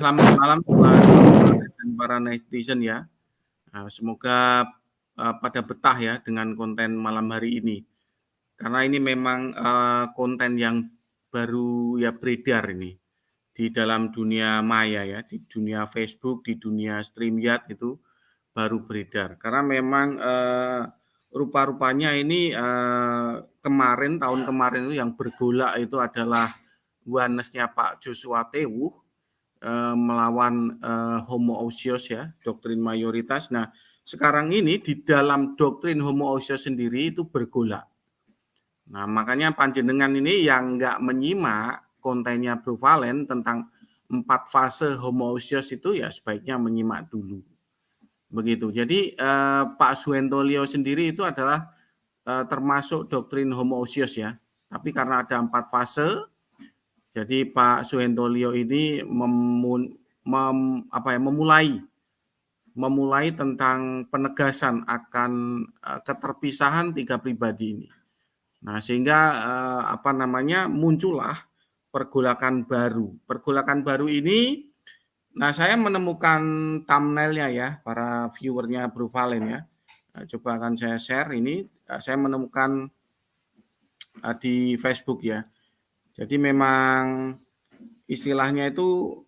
Selamat malam buat dan para netizen ya. Semoga pada betah ya dengan konten malam hari ini. Karena ini memang konten yang baru ya beredar ini di dalam dunia maya ya, di dunia Facebook, di dunia StreamYard itu baru beredar. Karena memang rupa-rupanya ini tahun kemarin itu yang bergolak itu adalah Wanesnya Pak Joshua Tewuh melawan homoousios ya, doktrin mayoritas. Nah, sekarang ini di dalam doktrin homoousios sendiri itu bergolak. Nah, makanya panjenengan ini yang nggak menyimak kontennya Bro Valen tentang 4 fase homoousios itu ya sebaiknya menyimak dulu. Begitu. Jadi Pak Suhentolio sendiri itu adalah termasuk doktrin homoousios ya. Tapi karena ada 4 fase, jadi Pak Suhentolio ini memulai tentang penegasan akan keterpisahan 3 pribadi ini. Nah, sehingga muncullah pergolakan baru. Pergolakan baru ini, nah saya menemukan thumbnailnya ya, para viewernya Bro Valen ya. Coba akan saya share ini. Saya menemukan di Facebook ya. Jadi memang istilahnya itu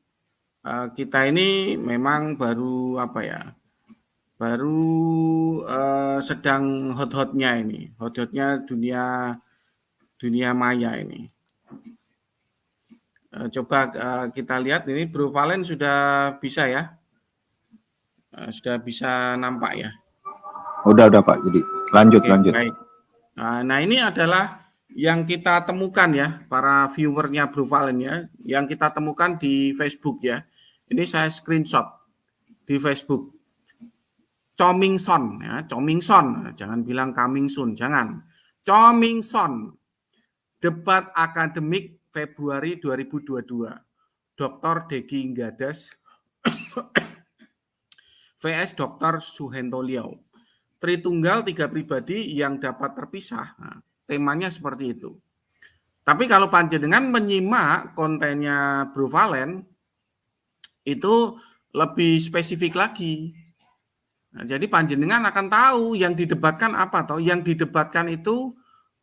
kita ini memang baru sedang hot-hotnya ini, hot-hotnya dunia maya ini. Coba kita lihat ini Bro Valen sudah bisa ya, sudah bisa nampak ya. Udah Pak, jadi lanjut. Baik. Nah ini adalah yang kita temukan ya, para viewernya Bro Valen ya, yang kita temukan di Facebook ya. Ini saya screenshot di Facebook. Comingson ya, Comingson, jangan bilang coming soon, jangan. Comingson. Debat akademik Februari 2022. Dr. Deki Gadas vs Dr. Suhentolio. Tritunggal 3 pribadi yang dapat terpisah. Nah, temanya seperti itu. Tapi kalau panjenengan menyimak kontennya Bro Valen, itu lebih spesifik lagi. Nah, jadi panjenengan akan tahu yang didebatkan apa toh? Yang didebatkan itu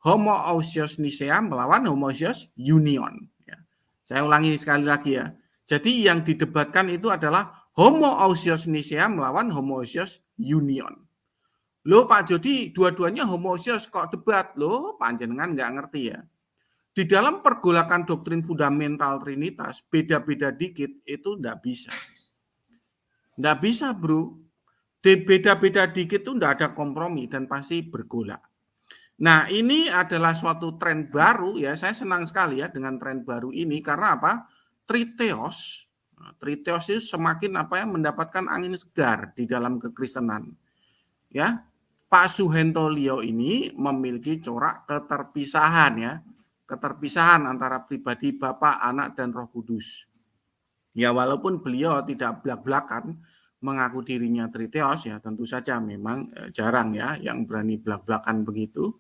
homoousios Nicea melawan homoousios Union. Ya. Saya ulangi sekali lagi ya. Jadi yang didebatkan itu adalah homoousios Nicea melawan homoousios Union. Loh Pak Jody, dua-duanya homoousios kok debat? Loh panjenengan nggak ngerti ya. Di dalam pergolakan doktrin fundamental Trinitas, beda-beda dikit itu nggak bisa. Nggak bisa bro. Beda-beda dikit itu nggak ada kompromi dan pasti bergolak. Nah ini adalah suatu tren baru ya. Saya senang sekali ya dengan tren baru ini karena apa? Triteos itu semakin mendapatkan angin segar di dalam kekristenan. Ya, Pak Suhentolio ini memiliki corak keterpisahan ya, keterpisahan antara pribadi Bapa, Anak dan Roh Kudus. Ya walaupun beliau tidak belak-belakan mengaku dirinya Triteos ya, tentu saja memang jarang ya yang berani belak-belakan begitu.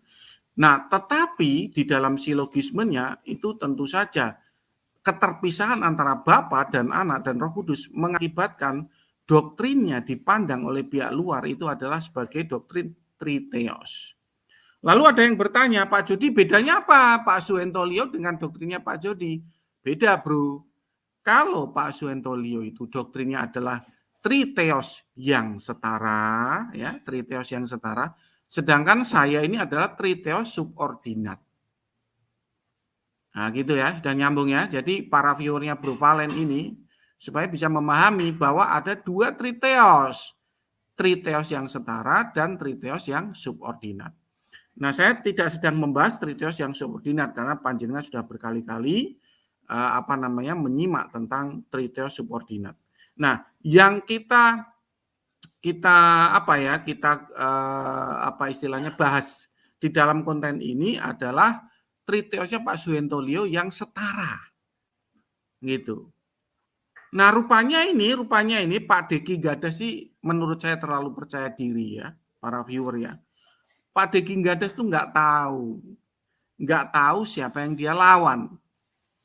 Nah, tetapi di dalam silogismenya itu tentu saja keterpisahan antara Bapa dan Anak dan Roh Kudus mengakibatkan doktrinnya dipandang oleh pihak luar itu adalah sebagai doktrin Triteos. Lalu ada yang bertanya, Pak Jody bedanya apa Pak Suhentolio dengan doktrinnya Pak Jody? Beda bro. Kalau Pak Suhentolio itu doktrinnya adalah Triteos yang setara, ya Triteos yang setara, sedangkan saya ini adalah Triteos subordinat. Nah gitu ya, sudah nyambung ya. Jadi para viewernya Bro Valen ini supaya bisa memahami bahwa ada dua Triteos. Triteos yang setara dan Triteos yang subordinat. Nah saya tidak sedang membahas Triteos yang subordinat karena panjenengan sudah berkali-kali menyimak tentang Triteos subordinat. Nah yang kita bahas di dalam konten ini adalah Triteosnya Pak Suhentolio yang setara, gitu. Nah rupanya ini Pak Deki Gadas sih menurut saya terlalu percaya diri ya, para viewer ya. Pak Deki Gadas tuh nggak tahu siapa yang dia lawan.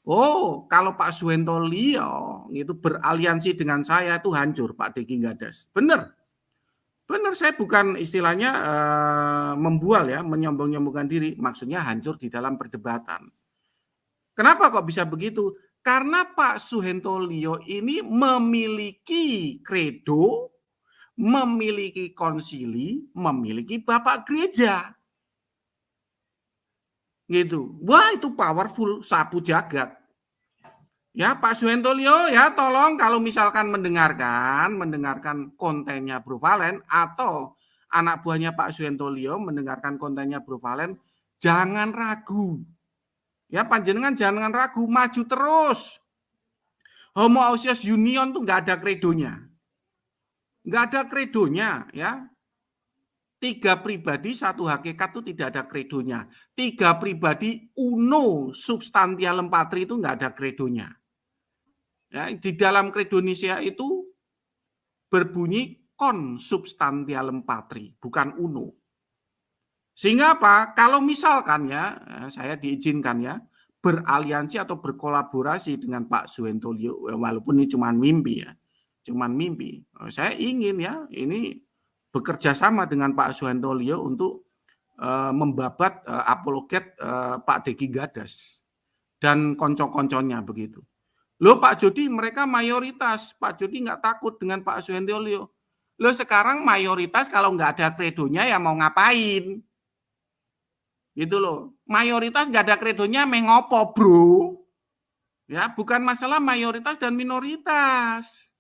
Oh, kalau Pak Suhentolio itu beraliansi dengan saya itu hancur Pak Deki Gadas. Benar. Benar, saya bukan istilahnya membual ya, menyombong-nyombongkan diri. Maksudnya hancur di dalam perdebatan. Kenapa kok bisa begitu? Karena Pak Suhentolio ini memiliki kredo, memiliki konsili, memiliki bapak gereja. Gitu. Wah, itu powerful, sapu jagat. Ya, Pak Suhentolio ya, tolong kalau misalkan mendengarkan kontennya Bro Valen atau anak buahnya Pak Suhentolio mendengarkan kontennya Bro Valen, jangan ragu. Ya, panjenengan jangan ragu, maju terus. Homoousios Union tuh nggak ada kredonya. Nggak ada kredonya, ya. 3 pribadi, 1 hakikat itu tidak ada kredonya. 3 pribadi uno substantialem patri itu nggak ada kredonya. Ya, di dalam kredo Nicea itu berbunyi consubstantialem patri, bukan uno. Sehingga apa? Kalau misalkan ya, saya diizinkan ya, beraliansi atau berkolaborasi dengan Pak Suhentolio, walaupun ini cuma mimpi ya, cuman mimpi. Saya ingin ya, ini bekerja sama dengan Pak Suhentolio untuk membabat apologet Pak Deki Gadas dan konco-konconya begitu. Loh Pak Jody, mereka mayoritas. Pak Jody nggak takut dengan Pak Suhentolio. Loh sekarang mayoritas kalau nggak ada kredonya ya mau ngapain? Gitu loh. Mayoritas nggak ada kredonya mengopo bro. Ya, bukan masalah mayoritas dan minoritas.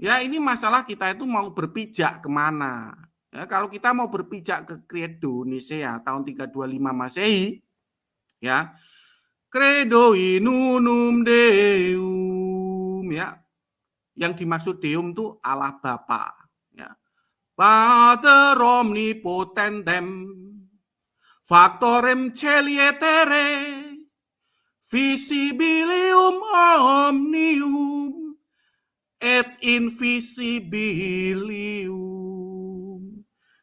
Ya, ini masalah kita itu mau berpijak kemana. Ya, kalau kita mau berpijak ke kredo Nicea tahun 325 Masehi, ya, credo in unum Deum, ya. Yang dimaksud Deum itu Allah Bapa, ya. Pater omnipotentem, factorem celi et terre, visibilium omnium et invisibilium.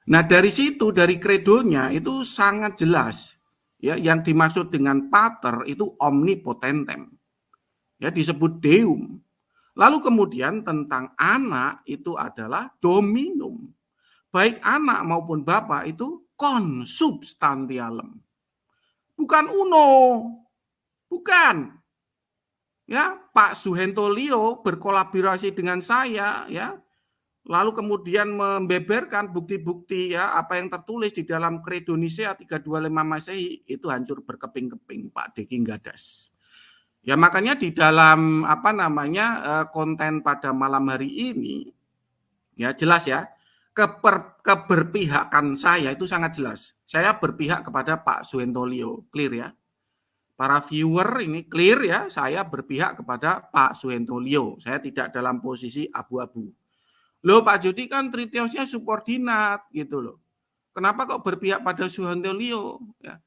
Nah, dari situ, dari kredonya itu sangat jelas. Ya, yang dimaksud dengan pater itu omnipotentem. Ya, disebut Deum. Lalu kemudian tentang anak itu adalah dominum. Baik anak maupun bapa itu consubstantialem. Bukan uno. Bukan. Ya, Pak Suhentolio berkolaborasi dengan saya ya. Lalu kemudian membeberkan bukti-bukti ya apa yang tertulis di dalam Kredo Nicea 325 Masehi itu hancur berkeping-keping Pak Deki Gadas. Ya makanya di dalam konten pada malam hari ini ya jelas ya keberpihakan saya itu sangat jelas. Saya berpihak kepada Pak Suhentolio, clear ya. Para viewer ini clear ya, saya berpihak kepada Pak Suhentolio. Saya tidak dalam posisi abu-abu. Loh Pak Jody kan tritiosnya subordinat gitu loh. Kenapa kok berpihak pada Suhentolio? Ya.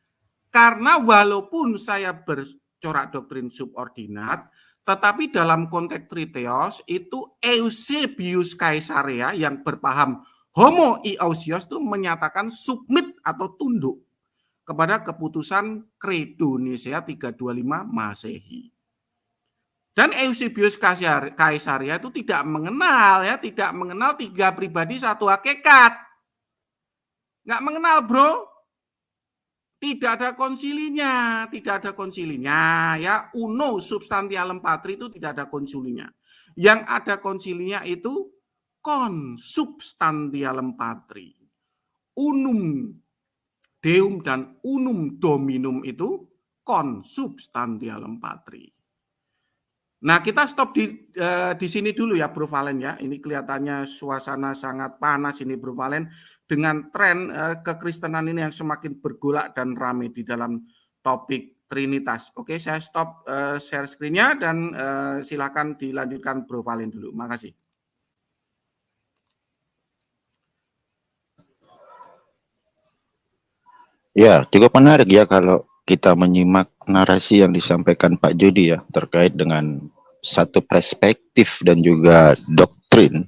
Karena walaupun saya bercorak doktrin subordinat, tetapi dalam konteks tritios itu Eusebius Caesarea yang berpaham homoiousios itu menyatakan submit atau tunduk kepada keputusan Kredo Nicea 325 Masehi. Dan Eusebius Caesarea itu tidak mengenal 3 pribadi 1 hakikat. Nggak mengenal, bro. Tidak ada konsilinya ya. Uno substantialem patri itu tidak ada konsilinya. Yang ada konsilinya itu consubstantialem patri. Unum Deum dan unum dominum itu consubstantialem patri. Nah, kita stop di sini dulu ya, Bro Valen ya. Ini kelihatannya suasana sangat panas ini, Bro Valen, dengan tren kekristenan ini yang semakin bergolak dan ramai di dalam topik Trinitas. Oke, saya stop share screen-nya dan silakan dilanjutkan Bro Valen dulu. Makasih. Ya, cukup menarik ya kalau kita menyimak narasi yang disampaikan Pak Jody ya terkait dengan satu perspektif dan juga doktrin,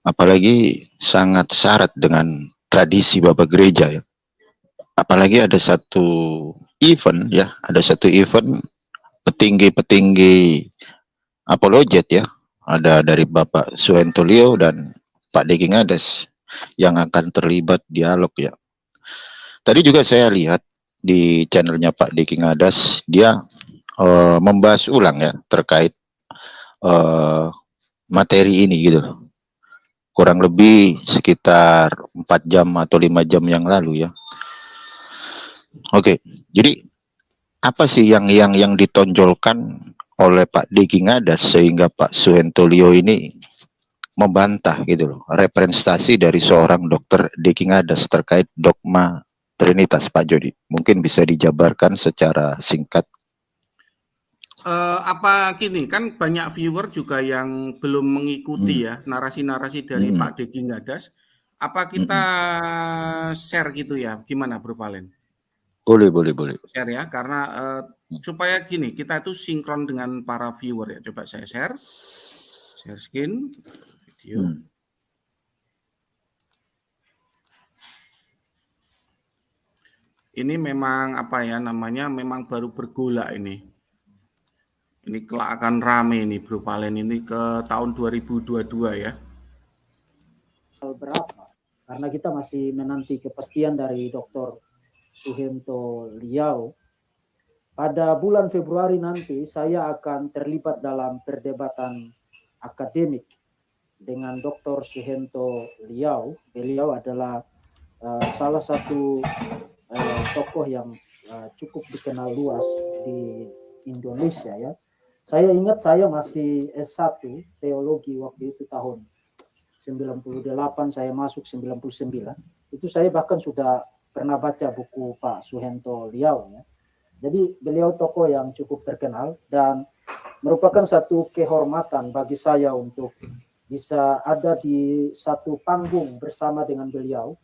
apalagi sangat syarat dengan tradisi Bapak Gereja ya. Apalagi ada satu event petinggi-petinggi apologet ya. Ada dari Bapak Suhento Lio dan Pak Deki Ngades yang akan terlibat dialog ya. Tadi juga saya lihat di channelnya Pak Deki Ngades, dia membahas ulang ya terkait materi ini gitu. Kurang lebih sekitar 4 jam atau 5 jam yang lalu ya. Oke, jadi apa sih yang ditonjolkan oleh Pak Deki Ngadas sehingga Pak Suhento Lio ini membantah gitu loh representasi dari seorang dokter Deki Ngadas terkait dogma Trinitas, Pak Jody? Mungkin bisa dijabarkan secara singkat. Apa gini, kan banyak viewer juga yang belum mengikuti ya narasi-narasi dari Pak Deki Ngadas. Apa kita share gitu ya? Gimana Bro Valen? Boleh. Share ya, karena supaya gini, kita itu sinkron dengan para viewer ya. Coba saya share screen video. Ini memang apa ya namanya, memang baru bergolak ini. Ini kelak akan rame nih Bro Valen ini ke tahun 2022 ya. Berapa? Karena kita masih menanti kepastian dari Dr. Suhento Lio. Pada bulan Februari nanti saya akan terlibat dalam perdebatan akademik dengan Dr. Suhento Lio. Beliau adalah salah satu tokoh yang cukup dikenal luas di Indonesia ya. Saya ingat saya masih S1 teologi waktu itu tahun 98, saya masuk 99. Itu saya bahkan sudah pernah baca buku Pak Suhento Lio ya. Jadi beliau tokoh yang cukup terkenal dan merupakan satu kehormatan bagi saya untuk bisa ada di satu panggung bersama dengan beliau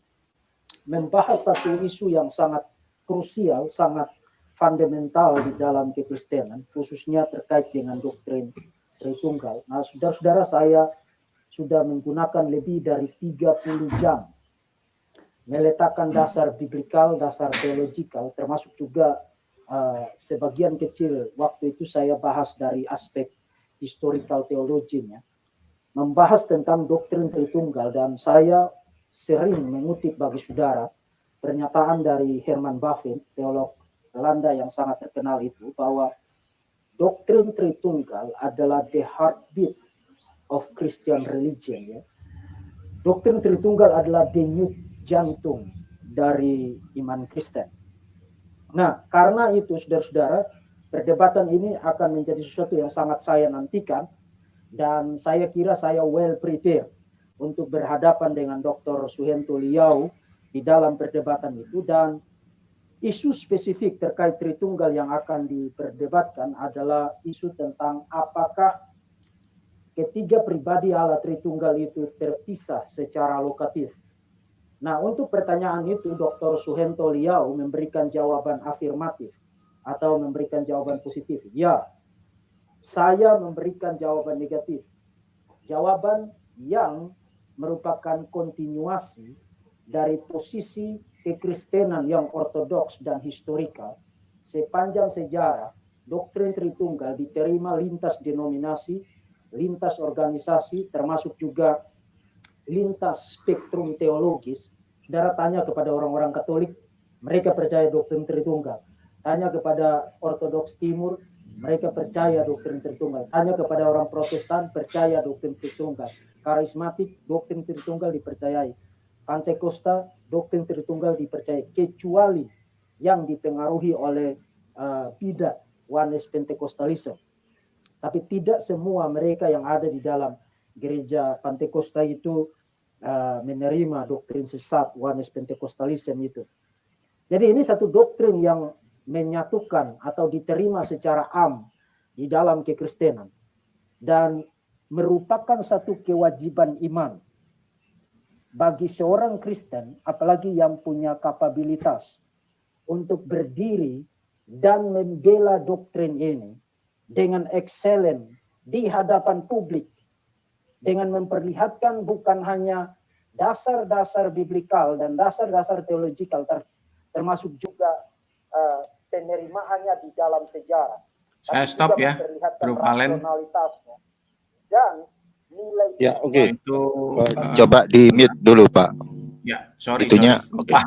membahas satu isu yang sangat krusial, sangat fundamental di dalam kekristenan, khususnya terkait dengan doktrin Tritunggal. Nah, saudara-saudara, saya sudah menggunakan lebih dari 30 jam meletakkan dasar biblikal, dasar teologikal, termasuk juga sebagian kecil waktu itu saya bahas dari aspek historical teologinya, membahas tentang doktrin Tritunggal, dan saya sering mengutip bagi saudara pernyataan dari Herman Bavinck, teolog Belanda yang sangat terkenal itu, bahwa doktrin Tritunggal adalah the heartbeat of Christian religion ya. Doktrin Tritunggal adalah denyut jantung dari iman Kristen. Nah, karena itu saudara-saudara, perdebatan ini akan menjadi sesuatu yang sangat saya nantikan, dan saya kira saya well prepared untuk berhadapan dengan Dr. Suhento Lio di dalam perdebatan itu. Dan isu spesifik terkait Tritunggal yang akan diperdebatkan adalah isu tentang apakah ketiga pribadi Allah Tritunggal itu terpisah secara lokatif. Nah, untuk pertanyaan itu Dr. Suhento Lio memberikan jawaban afirmatif atau memberikan jawaban positif. Ya, saya memberikan jawaban negatif. Jawaban yang merupakan kontinuasi dari posisi kekristenan yang ortodoks dan historikal. Sepanjang sejarah, doktrin Tritunggal diterima lintas denominasi, lintas organisasi, termasuk juga lintas spektrum teologis. Saudara tanya kepada orang-orang Katolik, mereka percaya doktrin Tritunggal. Tanya kepada Ortodoks Timur, mereka percaya doktrin Tritunggal. Tanya kepada orang Protestan, percaya doktrin Tritunggal. Karismatik, doktrin Tritunggal dipercayai. Pantekosta, doktrin Tritunggal dipercayai, kecuali yang dipengaruhi oleh bidat Oneness Pentecostalism. Tapi tidak semua mereka yang ada di dalam gereja Pantekosta itu menerima doktrin sesat Oneness Pentecostalism itu. Jadi ini satu doktrin yang menyatukan atau diterima secara am di dalam kekristenan dan merupakan satu kewajiban iman bagi seorang Kristen, apalagi yang punya kapabilitas untuk berdiri dan membela doktrin ini dengan excellent di hadapan publik, dengan memperlihatkan bukan hanya dasar-dasar biblikal dan dasar-dasar teologikal, termasuk juga penerimaannya di dalam sejarah. Saya tapi stop juga ya, memperlihatkan Bro Valen. rasionalitasnya dan nilai Ya, oke. Itu Coba di mute dulu, Pak. ya, sorry. Itunya, oke. Lupa.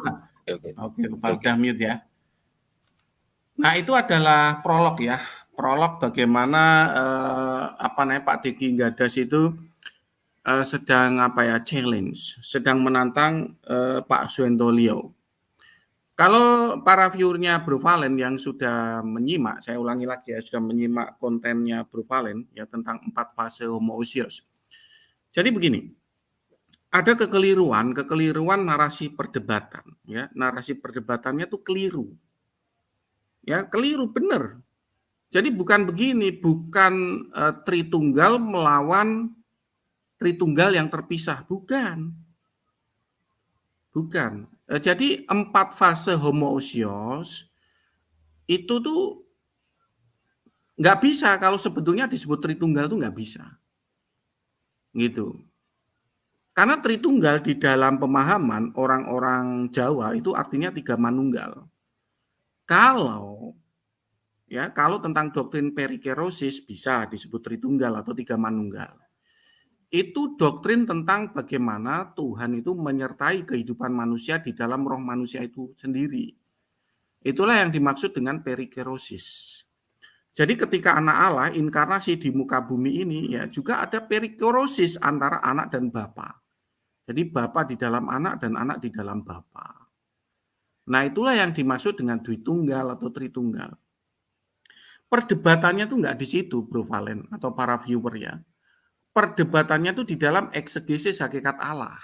Oke. Oke, lupa udah mute ya. Nah, itu adalah prolog ya. Prolog bagaimana Pak Diki Gadas itu sedang challenge, sedang menantang Pak Suhento Liau. Kalau para viewernya Bro Valen yang sudah menyimak, saya ulangi lagi ya, sudah menyimak kontennya Bro Valen ya tentang 4 fase homoousios. Jadi begini, ada kekeliruan narasi perdebatan ya, narasi perdebatannya itu keliru. Ya, keliru benar. Jadi bukan begini, bukan Tritunggal melawan Tritunggal yang terpisah, bukan. Bukan. Jadi 4 fase homoousios itu tuh nggak bisa kalau sebetulnya disebut Tritunggal tuh nggak bisa. Gitu. Karena Tritunggal di dalam pemahaman orang-orang Jawa itu artinya 3 manunggal. Kalau tentang doktrin perikerosis bisa disebut Tritunggal atau 3 manunggal. Itu doktrin tentang bagaimana Tuhan itu menyertai kehidupan manusia di dalam roh manusia itu sendiri. Itulah yang dimaksud dengan perikerosis. Jadi ketika anak Allah inkarnasi di muka bumi ini ya juga ada perikerosis antara anak dan bapa. Jadi bapa di dalam anak dan anak di dalam bapa. Nah, itulah yang dimaksud dengan Dwitunggal atau Tritunggal. Perdebatannya tuh nggak di situ, Bro Valen atau para viewer ya. Perdebatannya itu di dalam eksegesis hakikat Allah.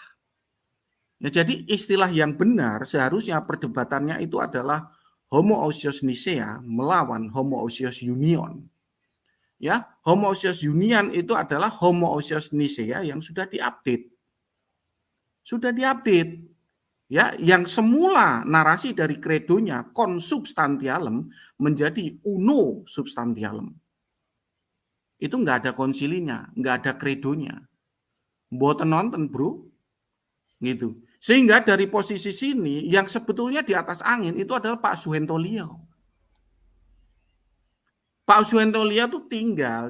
Ya, jadi istilah yang benar seharusnya perdebatannya itu adalah homoousios Nicea melawan homoousios union. Ya, homoousios union itu adalah homoousios Nicea yang sudah diupdate. Sudah diupdate. Ya, yang semula narasi dari kredonya consubstantialem menjadi uno substantialem. Itu nggak ada konsilinya, nggak ada kredonya. Mboten nonton, Bro. Gitu. Sehingga dari posisi sini yang sebetulnya di atas angin itu adalah Pak Suhento Liau. Pak Suhento Liau itu tinggal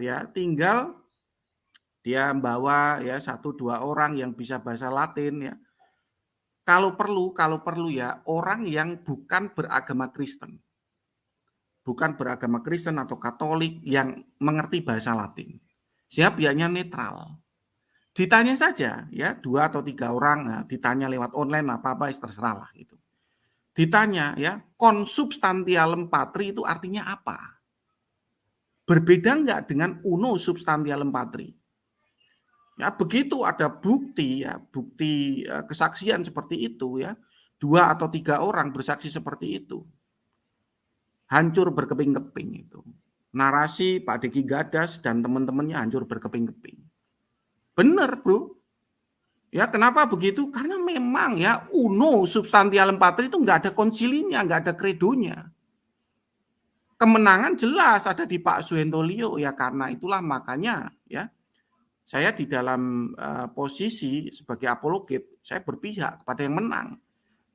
dia membawa ya 1-2 orang yang bisa bahasa Latin ya. Kalau perlu ya orang yang bukan beragama Kristen. Bukan beragama Kristen atau Katolik yang mengerti bahasa Latin. Sehingga pihaknya netral. Ditanya saja ya 2 atau 3 orang, nah, ditanya lewat online apa-apa terserah lah gitu. Ditanya ya consubstantialem patri itu artinya apa? Berbeda enggak dengan uno substantialem patri? Ya begitu ada bukti kesaksian seperti itu ya 2 atau 3 orang bersaksi seperti itu. Hancur berkeping-keping itu. Narasi Pak Diki Gadas dan teman-temannya hancur berkeping-keping. Benar, Bro. Ya, kenapa begitu? Karena memang ya uno substantialem patri itu nggak ada konsilinya, nggak ada kredonya. Kemenangan jelas ada di Pak Suhento Liau ya, karena itulah makanya ya saya di dalam posisi sebagai apologet saya berpihak kepada yang menang,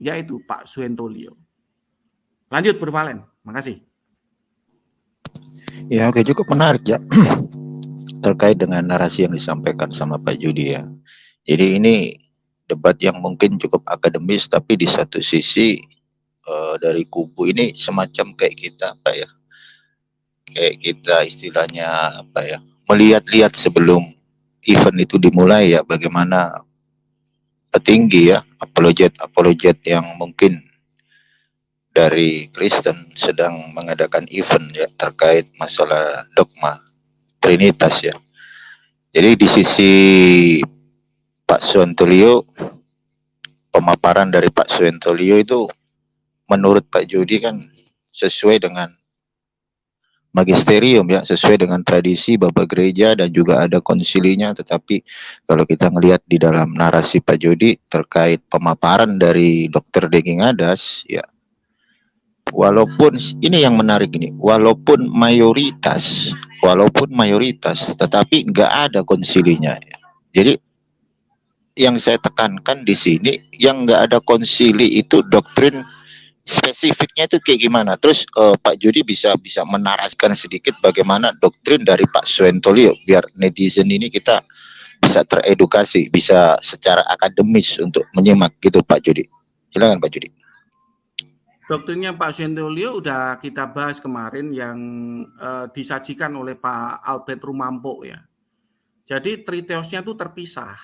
yaitu Pak Suhento Liau. Lanjut, Bro Valen. Makasih. Ya, oke, cukup menarik ya terkait dengan narasi yang disampaikan sama Pak Judi ya. Jadi ini debat yang mungkin cukup akademis, tapi di satu sisi dari kubu ini semacam kayak kita kayak kita istilahnya melihat-lihat sebelum event itu dimulai ya, bagaimana petinggi ya apologet yang mungkin dari Kristen sedang mengadakan event ya terkait masalah dogma Trinitas ya. Jadi di sisi Pak Suhento Liau, pemaparan dari Pak Suhento Liau itu menurut Pak Judi kan sesuai dengan magisterium ya, sesuai dengan tradisi Bapak Gereja dan juga ada konsilinya. Tetapi kalau kita ngelihat di dalam narasi Pak Judi terkait pemaparan dari Dr. Diki Gadas ya, walaupun ini yang menarik ini, walaupun mayoritas tetapi nggak ada konsilinya ya. Jadi yang saya tekankan di sini yang nggak ada konsili itu doktrin spesifiknya itu kayak gimana? Terus Pak Jody bisa menarasikan sedikit bagaimana doktrin dari Pak Suhentolio biar netizen ini kita bisa teredukasi, bisa secara akademis untuk menyimak gitu Pak Jody. Silakan Pak Jody. Doktrinnya Pak Suhentolio udah kita bahas kemarin yang disajikan oleh Pak Albert Rumampo ya. Jadi triteosnya itu terpisah.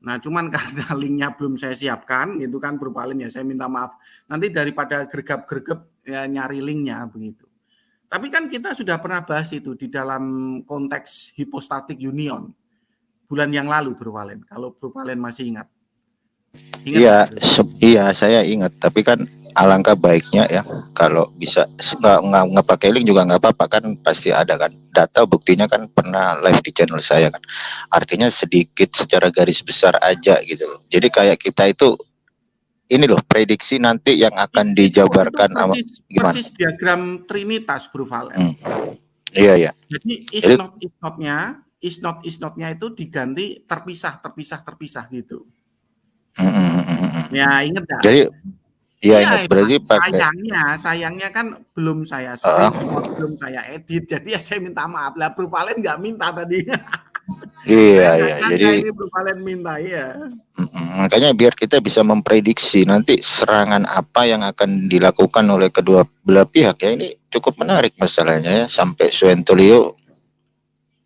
Nah, cuman karena linknya belum saya siapkan, itu kan berupa link ya, saya minta maaf. Nanti daripada gergap-gergep ya, nyari linknya begitu. Tapi kan kita sudah pernah bahas itu di dalam konteks hypostatic union bulan yang lalu, Bro Valen. Kalau Bro Valen masih ingat. Iya, iya saya ingat. Tapi kan alangkah baiknya ya kalau bisa nggak pakai link juga nggak apa-apa kan, pasti ada kan data buktinya kan, pernah live di channel saya kan. Artinya sedikit secara garis besar aja gitu loh. Jadi kayak kita itu ini loh prediksi nanti yang akan dijabarkan sama gimana? Persis diagram Trinitas, Bro Valen. Iya ya. Jadi is not-nya itu diganti terpisah gitu. Ya inget dah. Jadi ya ingat berarti pakai. Sayangnya kan belum saya screenshot, belum saya edit. Jadi ya saya minta maaf lah. Bro Valen nggak minta tadi. Iya. Jadi ini Bro Valen minta ya. Makanya biar kita bisa memprediksi nanti serangan apa yang akan dilakukan oleh kedua belah pihak ya, ini cukup menarik masalahnya ya, sampai Suhentolio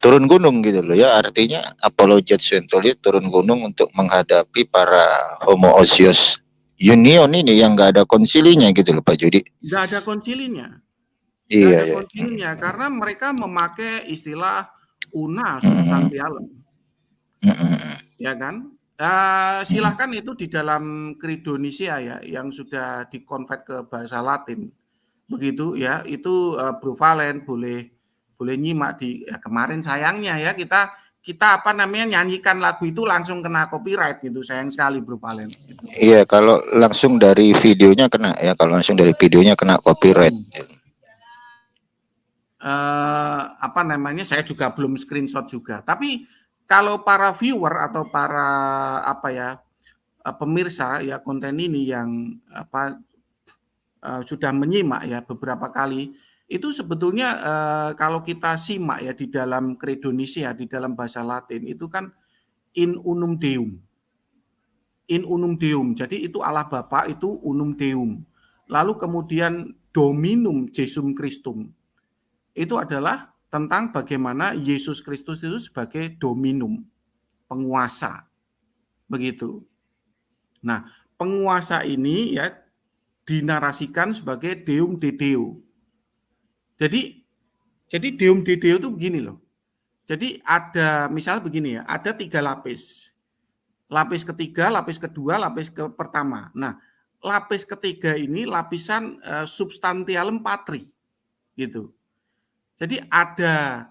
turun gunung gitu loh ya. Artinya apologet Suhentolio turun gunung untuk menghadapi para homoousios union ini yang nggak ada konsilinya gitu loh Pak Jody. Nggak ada konsilinya. Iya. Karena mereka memakai istilah una substantialem. Ya kan? Silahkan itu di dalam Credo Nicea ya, yang sudah dikonvert ke bahasa Latin. Begitu ya, itu Bro Valen boleh nyimak di kemarin. Sayangnya ya kita nyanyikan lagu itu langsung kena copyright gitu, sayang sekali Bro Valen. Iya, kalau langsung dari videonya kena ya, kena copyright. Saya juga belum screenshot juga. Tapi kalau para viewer atau para pemirsa ya konten ini yang sudah menyimak ya beberapa kali, itu sebetulnya kalau kita simak ya di dalam Credo Nicea di dalam bahasa Latin itu kan in unum Deum. In unum Deum. Jadi itu Allah Bapa itu unum Deum. Lalu kemudian Dominum Jesum Christum. Itu adalah tentang bagaimana Yesus Kristus itu sebagai dominum, penguasa. Begitu. Nah, penguasa ini ya dinarasikan sebagai Deum de Deo. Jadi Deum de Deo itu begini loh. Jadi ada misal begini ya, ada 3 lapis. Lapis ketiga, lapis kedua, lapis pertama. Nah, lapis ketiga ini lapisan substantialem patri. Gitu. Jadi ada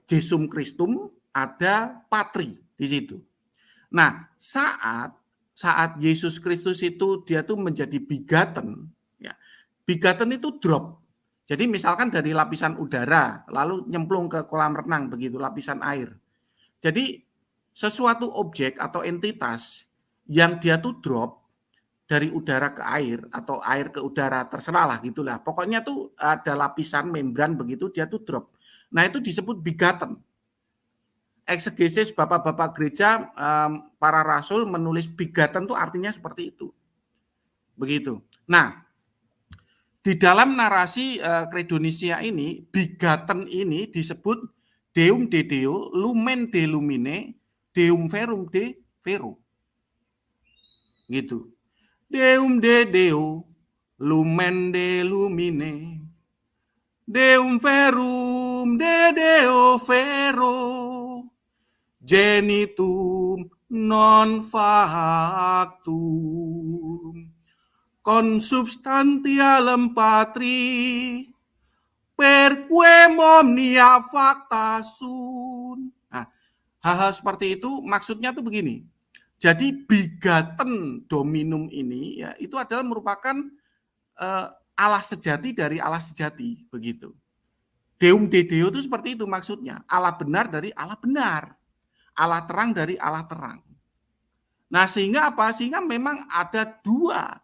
Jesum Christum, ada patri di situ. Nah, saat Yesus Kristus itu dia tuh menjadi begotten, ya. Begotten itu drop. Jadi misalkan dari lapisan udara lalu nyemplung ke kolam renang begitu, lapisan air. Jadi sesuatu objek atau entitas yang dia tuh drop dari udara ke air atau air ke udara, terserah lah gitulah. Pokoknya tuh ada lapisan membran begitu, dia tuh drop. Nah itu disebut begotten. Eksegesis bapak-bapak gereja, para rasul menulis begotten tuh artinya seperti itu. Begitu. Nah, di dalam narasi Credo Nicea ini, begotten ini disebut Deum de Deo, Lumen de Lumine, Deum Verum de Vero. Gitu. Deum de Deo, Lumen de Lumine, Deum Verum de Deo Vero, Genitum non factum, consubstantialem Patri, perque omnia facta sunt. Nah, hal-hal seperti itu maksudnya tuh begini. Jadi begotten dominum ini ya itu adalah merupakan Allah sejati dari Allah sejati begitu. Deum de Deo itu seperti itu maksudnya. Allah benar dari Allah benar. Allah terang dari Allah terang. Nah, sehingga apa? Sehingga memang ada dua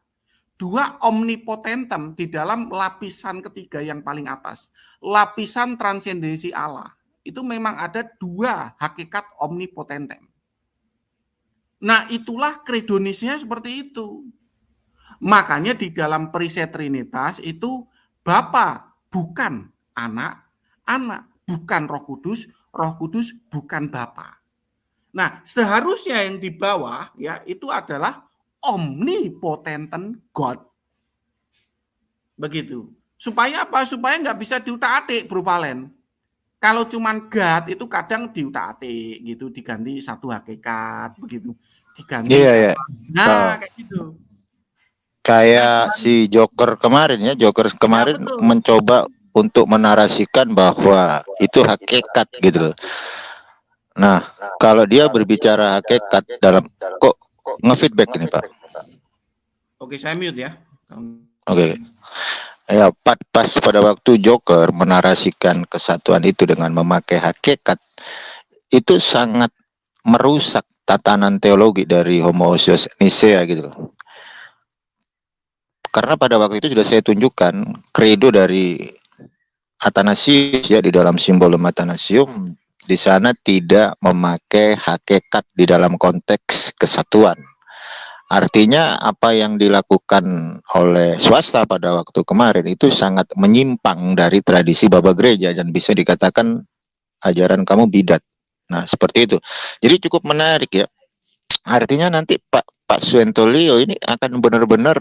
dua omnipotentem di dalam lapisan ketiga yang paling atas, lapisan transendensi Allah. Itu memang ada dua hakikat omnipotentem. Nah, itulah kredonisnya seperti itu. Makanya di dalam perisai Trinitas itu Bapa bukan anak, anak bukan Roh Kudus bukan Bapa. Nah, seharusnya yang di bawah ya itu adalah omnipotent God. Begitu. Supaya apa? Supaya nggak bisa diutak-atik, Bro Valen. Kalau cuman God itu kadang diutak-atik gitu, diganti satu hakikat begitu. Diganti Iya. Nah, kayak gitu. Kayak si Joker kemarin ya, betul. mencoba untuk menarasikan bahwa itu hakikat gitu loh. Nah, kalau dia berbicara hakikat dalam kok nge-feedback ini, Pak. Oke, saya mute ya. Oke. Ya, pas pada waktu Joker menarasikan kesatuan itu dengan memakai hakikat, itu sangat merusak tatanan teologi dari Homoousios Nicea gitu loh. Karena pada waktu itu sudah saya tunjukkan kredo dari Athanasius ya, di dalam Symbolum Athanasium, di sana tidak memakai hakikat di dalam konteks kesatuan. Artinya apa yang dilakukan oleh swasta pada waktu kemarin itu sangat menyimpang dari tradisi Bapa Gereja dan bisa dikatakan ajaran kamu bidat. Nah, seperti itu. Jadi cukup menarik ya. Artinya nanti Pak Suhentolio ini akan benar-benar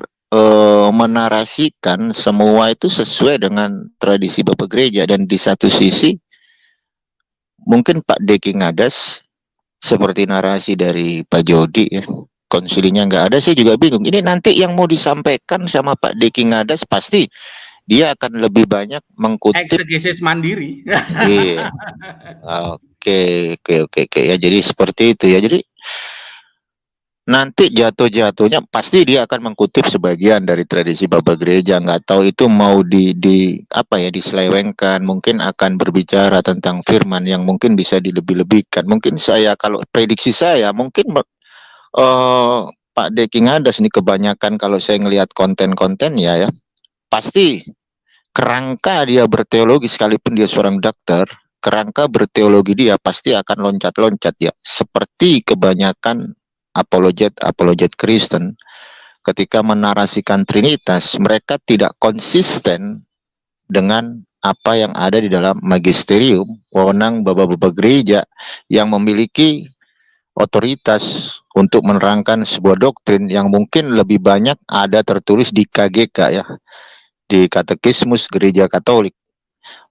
menarasikan semua itu sesuai dengan tradisi Bapak Gereja, dan di satu sisi mungkin Pak Deki Ngadas seperti narasi dari Pak Jody ya, konsilinya nggak ada, saya juga bingung. Ini nanti yang mau disampaikan sama Pak Deki Ngadas pasti dia akan lebih banyak mengkutip eksegesis mandiri. Iya. Oke ya, jadi seperti itu ya. Jadi nanti jatuhnya pasti dia akan mengkutip sebagian dari tradisi Bapak Gereja. Nggak tahu itu mau diselewengkan, mungkin akan berbicara tentang firman yang mungkin bisa dilebih-lebihkan. Mungkin saya, kalau prediksi saya, mungkin Pak Deki Ngadas ini kebanyakan kalau saya ngelihat konten-kontennya ya, pasti kerangka dia berteologi, sekalipun dia seorang dokter, kerangka berteologi dia pasti akan loncat-loncat ya, seperti kebanyakan apologet Kristen ketika menarasikan Trinitas, mereka tidak konsisten dengan apa yang ada di dalam magisterium, wewenang bapak-bapak gereja yang memiliki otoritas untuk menerangkan sebuah doktrin yang mungkin lebih banyak ada tertulis di KGK ya, di Katekismus Gereja Katolik.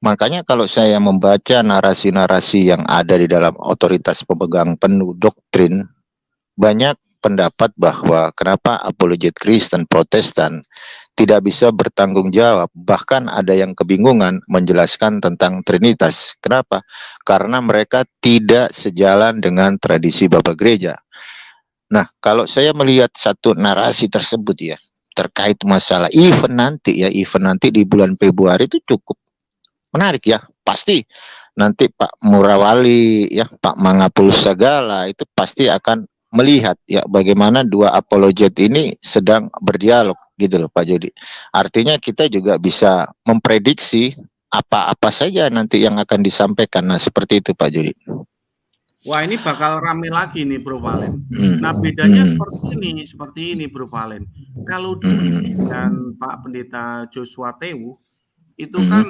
Makanya kalau saya membaca narasi-narasi yang ada di dalam otoritas pemegang penuh doktrin, banyak pendapat bahwa kenapa apologet Kristen Protestan tidak bisa bertanggung jawab, bahkan ada yang kebingungan menjelaskan tentang Trinitas. Kenapa? Karena mereka tidak sejalan dengan tradisi Bapak Gereja. Nah, kalau saya melihat satu narasi tersebut ya, terkait masalah event nanti di bulan Februari itu cukup menarik ya. Pasti nanti Pak Murawali ya, Pak Mangapul Sagala itu pasti akan melihat ya bagaimana dua apologet ini sedang berdialog gitu loh Pak Jody. Artinya kita juga bisa memprediksi apa-apa saja nanti yang akan disampaikan. Nah, seperti itu Pak Jody. Wah, ini bakal rame lagi nih Bro Valen. Nah, bedanya seperti ini Bro Valen. Kalau dulu dengan Pak Pendeta Joshua Tewu itu kan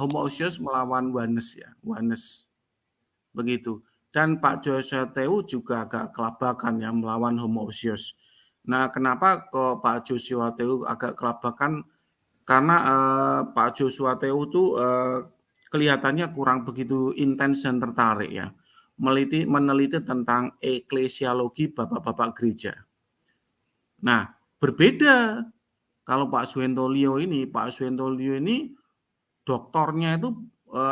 Homoousios melawan Oneness ya, Oneness. Begitu. Dan Pak Joshua Tewu juga agak kelabakan ya melawan Homoousios. Nah, kenapa kok Pak Joshua Tewu agak kelabakan? Karena Pak Joshua Tewu tuh kelihatannya kurang begitu intens dan tertarik ya. Meneliti tentang eklesiologi bapak-bapak gereja. Nah, berbeda kalau Pak Suhentolio ini doktornya itu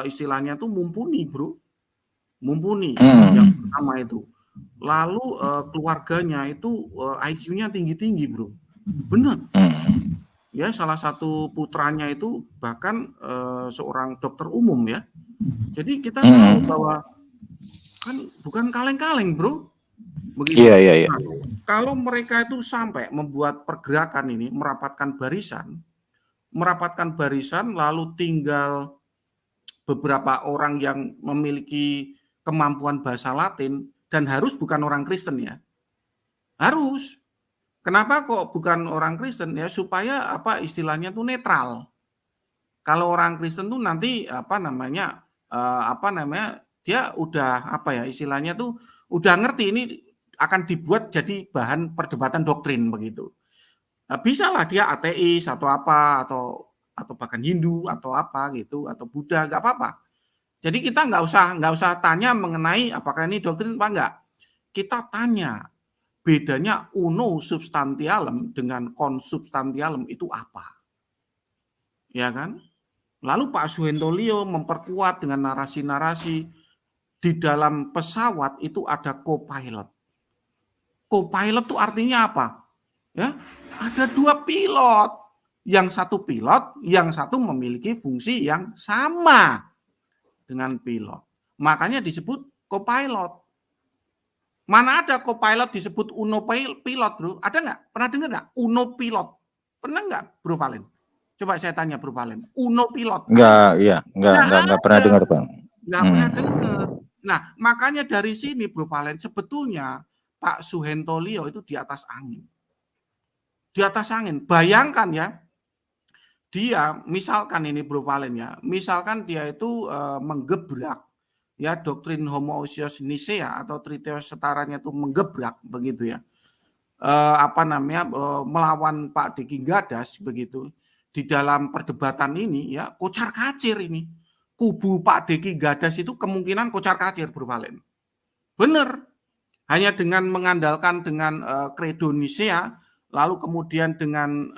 istilahnya tuh mumpuni, Bro. Mumpuni yang pertama itu. Lalu keluarganya itu IQ-nya tinggi-tinggi, Bro. Benar. Ya, salah satu putranya itu bahkan seorang dokter umum ya. Jadi kita tahu bahwa kan bukan kaleng-kaleng, Bro. Begitu. Iya, iya, iya. Nah, kalau mereka itu sampai membuat pergerakan ini, merapatkan barisan lalu tinggal beberapa orang yang memiliki kemampuan bahasa Latin dan harus bukan orang Kristen ya. Harus. Kenapa kok bukan orang Kristen ya? Supaya apa istilahnya tuh netral. Kalau orang Kristen tuh nanti dia udah apa ya istilahnya tuh udah ngerti ini akan dibuat jadi bahan perdebatan doktrin begitu. Nah, bisa lah dia ateis atau apa atau bahkan Hindu atau apa gitu atau Buddha nggak apa-apa. Jadi kita nggak usah tanya mengenai apakah ini doktrin apa enggak. Kita tanya bedanya uno substantialem dengan konsubstantialem itu apa, ya kan? Lalu Pak Suhentolio memperkuat dengan narasi-narasi di dalam pesawat itu ada co-pilot. Co-pilot itu artinya apa? Ya, ada 2 pilot. Yang satu pilot, yang satu memiliki fungsi yang sama dengan pilot. Makanya disebut co-pilot. Mana ada co-pilot disebut uno pilot, bro? Ada nggak? Pernah dengar nggak? Uno pilot. Pernah nggak, Bro Valen? Coba saya tanya Bro Valen. Uno pilot. Enggak pernah dengar, Bang. Nggak pernah dengar. Nah, makanya dari sini Bro Valen, sebetulnya Pak Suhentolio itu di atas angin. Di atas angin. Bayangkan ya, dia misalkan ini Bro Valen ya, misalkan dia itu menggebrak ya doktrin homoousios Nicea atau triteos setaranya itu menggebrak begitu ya. Melawan Pak Diki Gadas begitu. Di dalam perdebatan ini ya kocar kacir ini. Kubu Pak Diki Gadas itu kemungkinan kocar kacir Bro Valen. Benar. Hanya dengan mengandalkan dengan kredo Nicea lalu kemudian dengan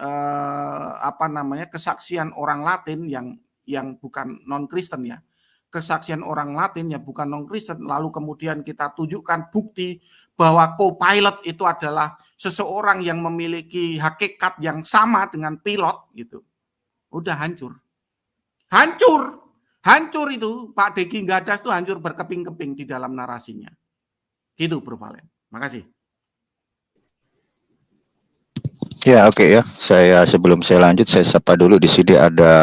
kesaksian orang Latin yang bukan non Kristen ya. Kesaksian orang Latin yang bukan non Kristen lalu kemudian kita tunjukkan bukti bahwa co-pilot itu adalah seseorang yang memiliki hakikat yang sama dengan pilot gitu. Udah hancur. Hancur itu Pak Diki Gadas itu hancur berkeping-keping di dalam narasinya. Gitu Bro Valen. Makasih. Ya, oke ya. Sebelum saya lanjut, saya sapa dulu. Di sini ada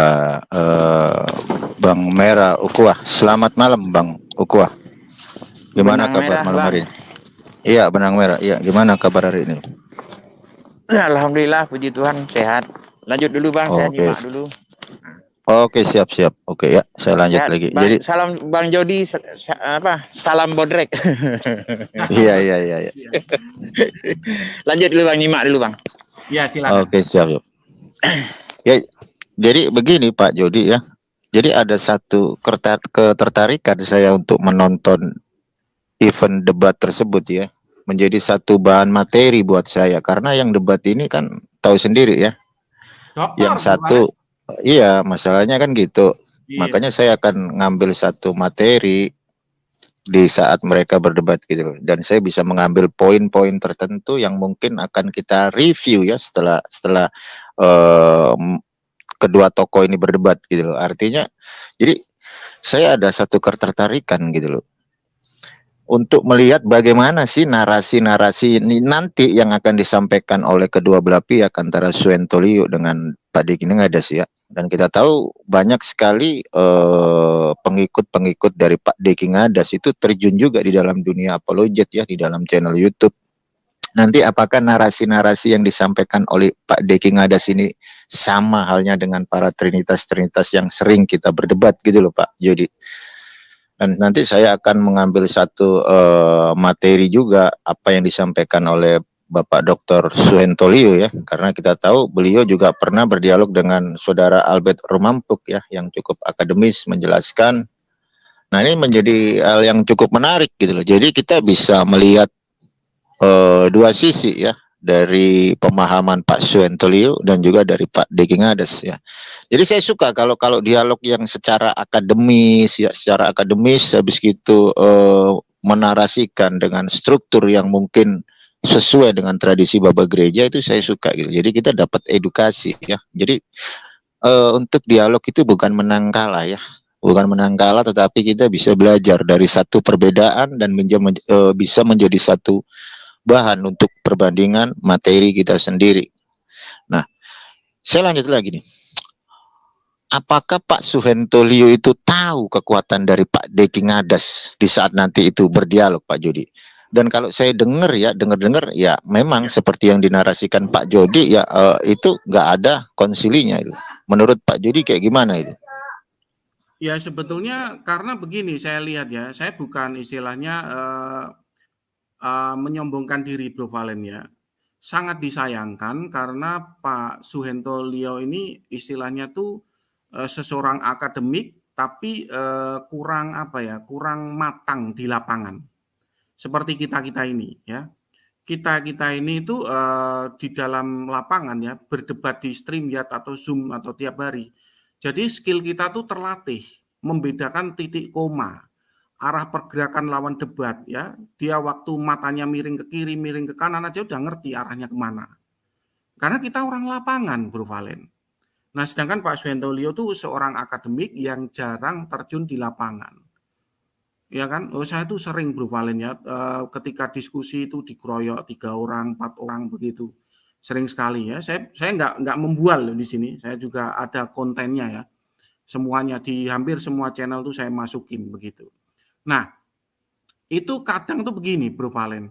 Bang Merah Ukhuwah. Selamat malam Bang Ukhuwah. Gimana Benang kabar merah, malam Bang. hari ini? Iya, benang merah. Iya, gimana kabar hari ini? Alhamdulillah, puji Tuhan, sehat. Lanjut dulu Bang, saya Oke. nyimak dulu. Oke, siap. Oke ya, saya lanjut Sehat, lagi. Bang. Jadi Salam Bang Jody, salam bodrek. iya. Lanjut dulu Bang, nyimak dulu Bang. Ya, silakan. Oke, siap. Ya, jadi begini Pak Jody ya. Jadi ada satu ketertarikan saya untuk menonton event debat tersebut ya. Menjadi satu bahan materi buat saya karena yang debat ini kan tahu sendiri ya. Dokter, yang satu iya, masalahnya kan gitu. Iya. Makanya saya akan ngambil satu materi di saat mereka berdebat gitu loh. Dan saya bisa mengambil poin-poin tertentu yang mungkin akan kita review ya setelah kedua tokoh ini berdebat gitu loh. Artinya jadi saya ada satu ketertarikan gitu loh untuk melihat bagaimana sih narasi-narasi ini nanti yang akan disampaikan oleh kedua belah pihak antara Suhentolio dengan Pak Diki Gadas ya. Dan kita tahu banyak sekali pengikut-pengikut dari Pak Diki Gadas itu terjun juga di dalam dunia apologet ya, di dalam channel YouTube. Nanti apakah narasi-narasi yang disampaikan oleh Pak Diki Gadas ini sama halnya dengan para trinitas-trinitas yang sering kita berdebat gitu loh Pak Jody. Dan nanti saya akan mengambil satu materi juga apa yang disampaikan oleh Bapak Dr. Suhentolio ya, karena kita tahu beliau juga pernah berdialog dengan Saudara Albert Rumampuk ya, yang cukup akademis menjelaskan. Nah ini menjadi hal yang cukup menarik gitu loh. Jadi kita bisa melihat dua sisi ya, dari pemahaman Pak Suhentolio dan juga dari Pak Diki Gadas ya. Jadi saya suka kalau dialog yang secara akademis ya, secara akademis habis gitu menarasikan dengan struktur yang mungkin sesuai dengan tradisi Baba Gereja, itu saya suka gitu. Jadi kita dapat edukasi ya. Jadi untuk dialog itu bukan menang kalah ya. bukan menang kalah, tetapi kita bisa belajar dari satu perbedaan dan bisa menjadi satu bahan untuk perbandingan materi kita sendiri. Nah, saya lanjut lagi nih. Apakah Pak Suhento Lio itu tahu kekuatan dari Pak Deki Ngadas di saat nanti itu berdialog, Pak Jody? Dan kalau saya dengar ya memang seperti yang dinarasikan Pak Jody ya, itu nggak ada konsilinya itu. Menurut Pak Jody kayak gimana itu? Ya sebetulnya karena begini saya lihat ya, saya bukan istilahnya menyombongkan diri Bro Valen ya. Sangat disayangkan karena Pak Suhento Lio ini istilahnya tuh seseorang akademik tapi kurang kurang matang di lapangan. Seperti kita ini ya. Kita ini itu di dalam lapangan ya, berdebat di StreamYard atau Zoom atau tiap hari. Jadi skill kita tuh terlatih membedakan titik koma, arah pergerakan lawan debat ya. Dia waktu matanya miring ke kiri, miring ke kanan aja udah ngerti arahnya kemana. Karena kita orang lapangan, Bro Valen. Nah, sedangkan Pak Suhento Lio tuh seorang akademik yang jarang terjun di lapangan. Ya kan, saya tuh sering Bro Valen ya, ketika diskusi itu dikeroyok 3 orang, 4 orang begitu, sering sekali ya. Saya nggak membual di sini, saya juga ada kontennya ya, semuanya di hampir semua channel tuh saya masukin begitu. Nah, itu kadang tuh begini Bro Valen,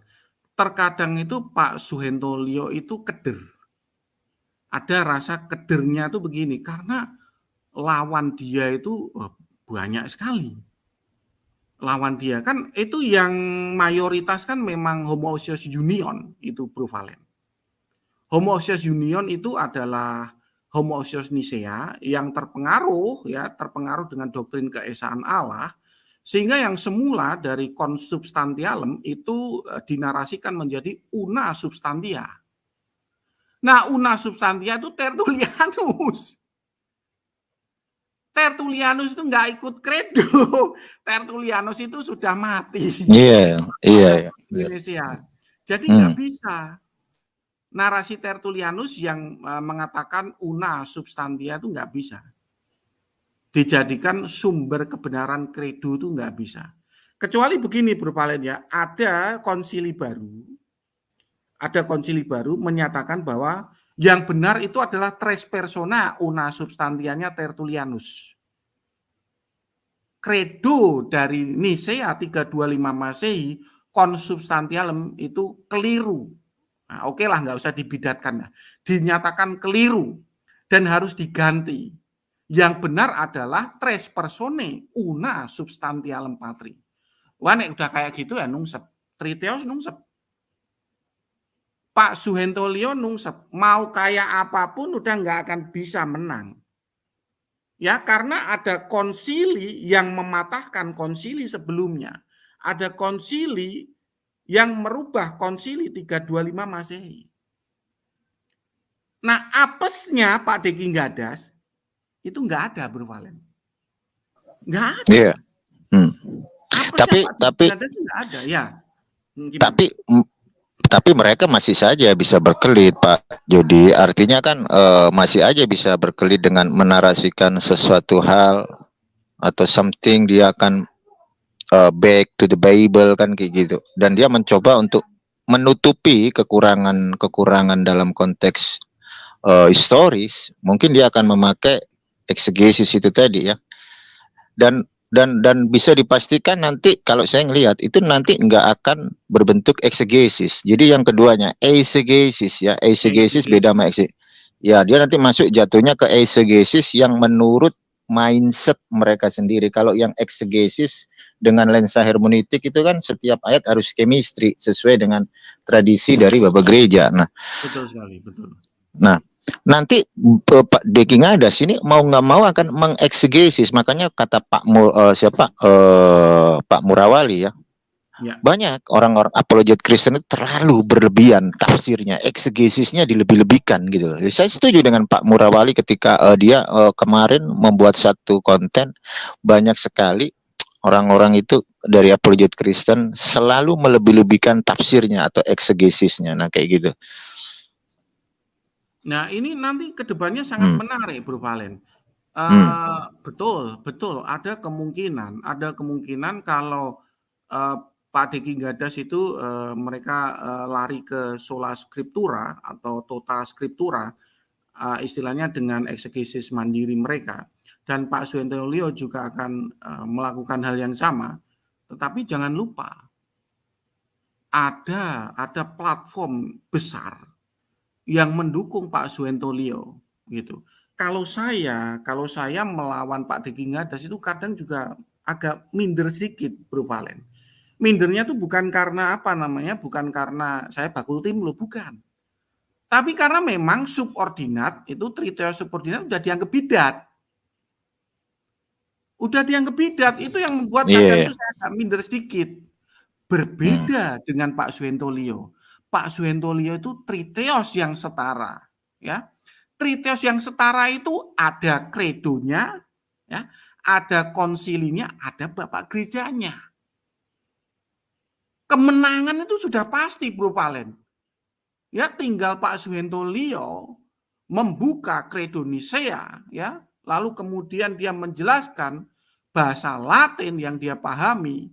terkadang itu Pak Suhento Lio itu keder. Ada rasa kedernya tuh begini, karena lawan dia itu banyak sekali. Lawan dia kan itu yang mayoritas kan memang Homoousios Union itu Bro Valen. Homoousios Union itu adalah Homoousios Nisea yang terpengaruh dengan doktrin keesaan Allah, sehingga yang semula dari consubstantialem itu dinarasikan menjadi una substantia. Nah, una substantia itu Tertullianus. Tertullianus itu nggak ikut kredo. Tertullianus itu sudah mati. Iya. Indonesia. Jadi nggak bisa. Narasi Tertullianus yang mengatakan una substantia itu nggak bisa. Dijadikan sumber kebenaran kredo itu nggak bisa. Kecuali begini Bro Valen ya, ada konsili baru menyatakan bahwa yang benar itu adalah tres persona una substantianya Tertullianus. Kredo dari Nisea 325 Masehi, consubstantialem itu keliru. Nah, oke lah, nggak usah dibidatkan. Dinyatakan keliru dan harus diganti. Yang benar adalah tres persone una substantialem patri. Wah, nek udah kayak gitu ya nungsep. Triteos nungsep. Pak Suhento Lio nungsep, mau kayak apapun udah nggak akan bisa menang. Ya, karena ada konsili yang mematahkan konsili sebelumnya. Ada konsili yang merubah konsili 325 Masehi. Nah, apesnya Pak Deki Ngadas itu nggak ada Bro Valen. Nggak ada. Iya. Tapi Ngadas nggak ada ya. Tapi mereka masih saja bisa berkelit, Pak Jody. Artinya kan masih aja bisa berkelit dengan menarasikan sesuatu hal atau something, dia akan back to the Bible kan kayak gitu. Dan dia mencoba untuk menutupi kekurangan dalam konteks historis. Mungkin dia akan memakai eksegesis itu tadi ya. Dan bisa dipastikan nanti kalau saya ngelihat itu nanti nggak akan berbentuk eksegesis. Jadi yang keduanya eisegesis ya, eisegesis beda sama eksegesis. Ya, dia nanti masuk jatuhnya ke eisegesis yang menurut mindset mereka sendiri. Kalau yang eksegesis dengan lensa hermeneutik itu kan setiap ayat harus chemistry sesuai dengan tradisi dari Bapak Gereja. Nah, betul sekali, betul. Nah, nanti Pak Deki Ngadas ini mau nggak mau akan mengeksegesis. Makanya kata Pak Murawali ya, banyak orang-orang apologet Kristen itu terlalu berlebihan tafsirnya, eksegesisnya dilebih-lebihkan gitu. Saya setuju dengan Pak Murawali ketika dia kemarin membuat satu konten, banyak sekali orang-orang itu dari apologet Kristen selalu melebih-lebihkan tafsirnya atau eksegesisnya. Nah, kayak gitu. Nah, ini nanti kedepannya sangat menarik, Bro Valen. Betul, betul. Ada kemungkinan kalau Pak Deki Gadas itu mereka lari ke sola scriptura atau tota scriptura, istilahnya dengan eksegesis mandiri mereka. Dan Pak Suhento Lio juga akan melakukan hal yang sama. Tetapi jangan lupa, ada platform besar yang mendukung Pak Suhento Lio, gitu. Kalau saya melawan Pak Deki Gadas itu kadang juga agak minder sedikit, Bro Valen. Mindernya tuh bukan karena bukan karena saya bakul tim loh, bukan. Tapi karena memang subordinat itu triteo subordinat udah dianggap bidat. Itu yang membuat kadang itu saya agak minder sedikit. Berbeda dengan Pak Suhento Lio. Pak Suhento Lio itu triteos yang setara, ya. Triteos yang setara itu ada kredonya, ya, ada konsilinya, ada bapak gerejanya. Kemenangan itu sudah pasti, Bro Valen. Ya, tinggal Pak Suhento Lio membuka kredo Nisea, ya, lalu kemudian dia menjelaskan bahasa Latin yang dia pahami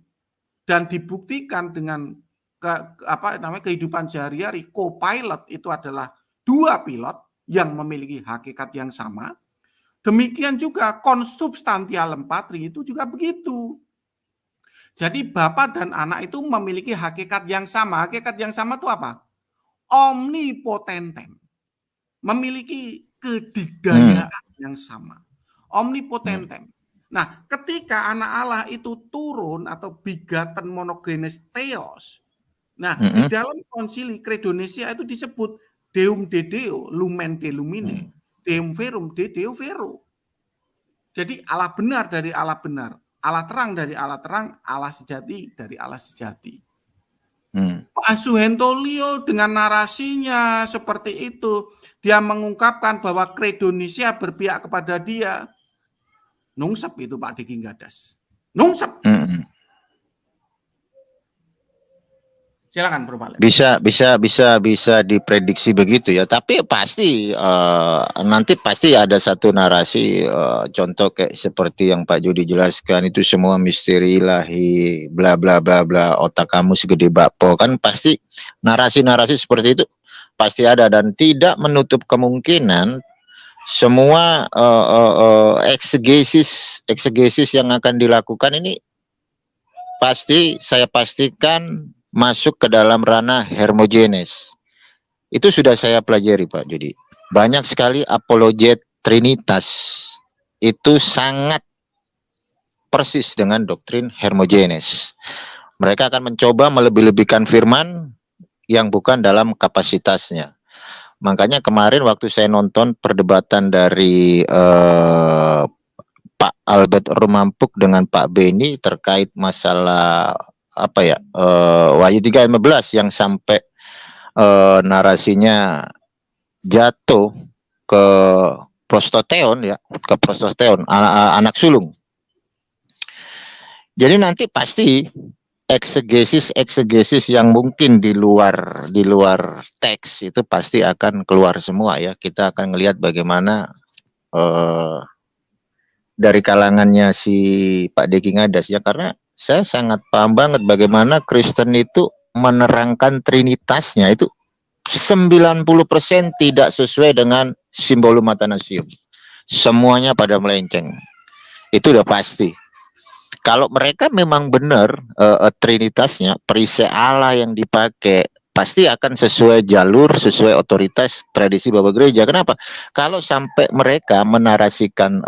dan dibuktikan dengan kehidupan sehari-hari. Co-pilot itu adalah dua pilot yang memiliki hakikat yang sama. Demikian juga konsubstantialem patri itu juga begitu. Jadi bapak dan anak itu memiliki hakikat yang sama. Hakikat yang sama itu apa? Omnipotentem. Memiliki kedikdayaan yang sama. Omnipotentem. Nah, ketika anak Allah itu turun atau begotten monogenes theos. Nah, di dalam konsili Credo Nicea itu disebut Deum de Deo, Lumen de Lumine, Deum Verum de Deo Vero. Jadi Allah benar dari Allah benar, Allah terang dari Allah terang, Allah sejati dari Allah sejati. Pak Suhento Lio dengan narasinya seperti itu, dia mengungkapkan bahwa Credo Nicea berpihak kepada dia. Nungsep itu Pak Deki Gadas. Nungsep. Silakan Bro Valen. Bisa diprediksi begitu ya. Tapi pasti nanti pasti ada satu narasi, contoh kayak seperti yang Pak Jody jelaskan, itu semua misteri ilahi, bla bla bla bla, otak kamu segede bakpo, kan pasti narasi-narasi seperti itu pasti ada, dan tidak menutup kemungkinan semua eksegesis yang akan dilakukan ini pasti saya pastikan masuk ke dalam ranah hermogenes. Itu sudah saya pelajari Pak Jody. Banyak sekali apologet Trinitas itu sangat persis dengan doktrin hermogenes. Mereka akan mencoba melebih-lebihkan firman yang bukan dalam kapasitasnya. Makanya kemarin waktu saya nonton perdebatan dari Pak Albert Rumampuk dengan Pak Beni terkait masalah Wahyu 3:15 yang sampai narasinya jatuh ke prostoteon, ya, ke prostoteon, anak sulung. Jadi nanti pasti eksegesis yang mungkin di luar teks itu pasti akan keluar semua ya. Kita akan melihat bagaimana dari kalangannya si Pak Deki Gadas ya, karena saya sangat paham banget bagaimana Kristen itu menerangkan trinitasnya itu 90% tidak sesuai dengan simbolum Athanasium. Semuanya pada melenceng. Itu udah pasti. Kalau mereka memang benar trinitasnya, perisai Allah yang dipakai pasti akan sesuai jalur, sesuai otoritas tradisi Bapak Gereja. Kenapa? Kalau sampai mereka menarasikan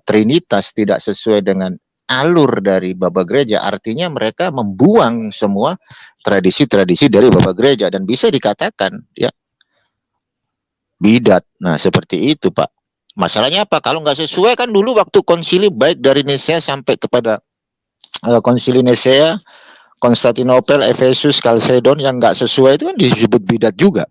trinitas tidak sesuai dengan alur dari Bapak Gereja, artinya mereka membuang semua tradisi-tradisi dari Bapak Gereja, dan bisa dikatakan ya bidat. Nah seperti itu Pak. Masalahnya apa? Kalau nggak sesuai, kan dulu waktu konsili baik dari Nicea sampai kepada konsili Nicea, Konstantinopel, Efesus, Kalsedon, yang nggak sesuai itu kan disebut bidat juga.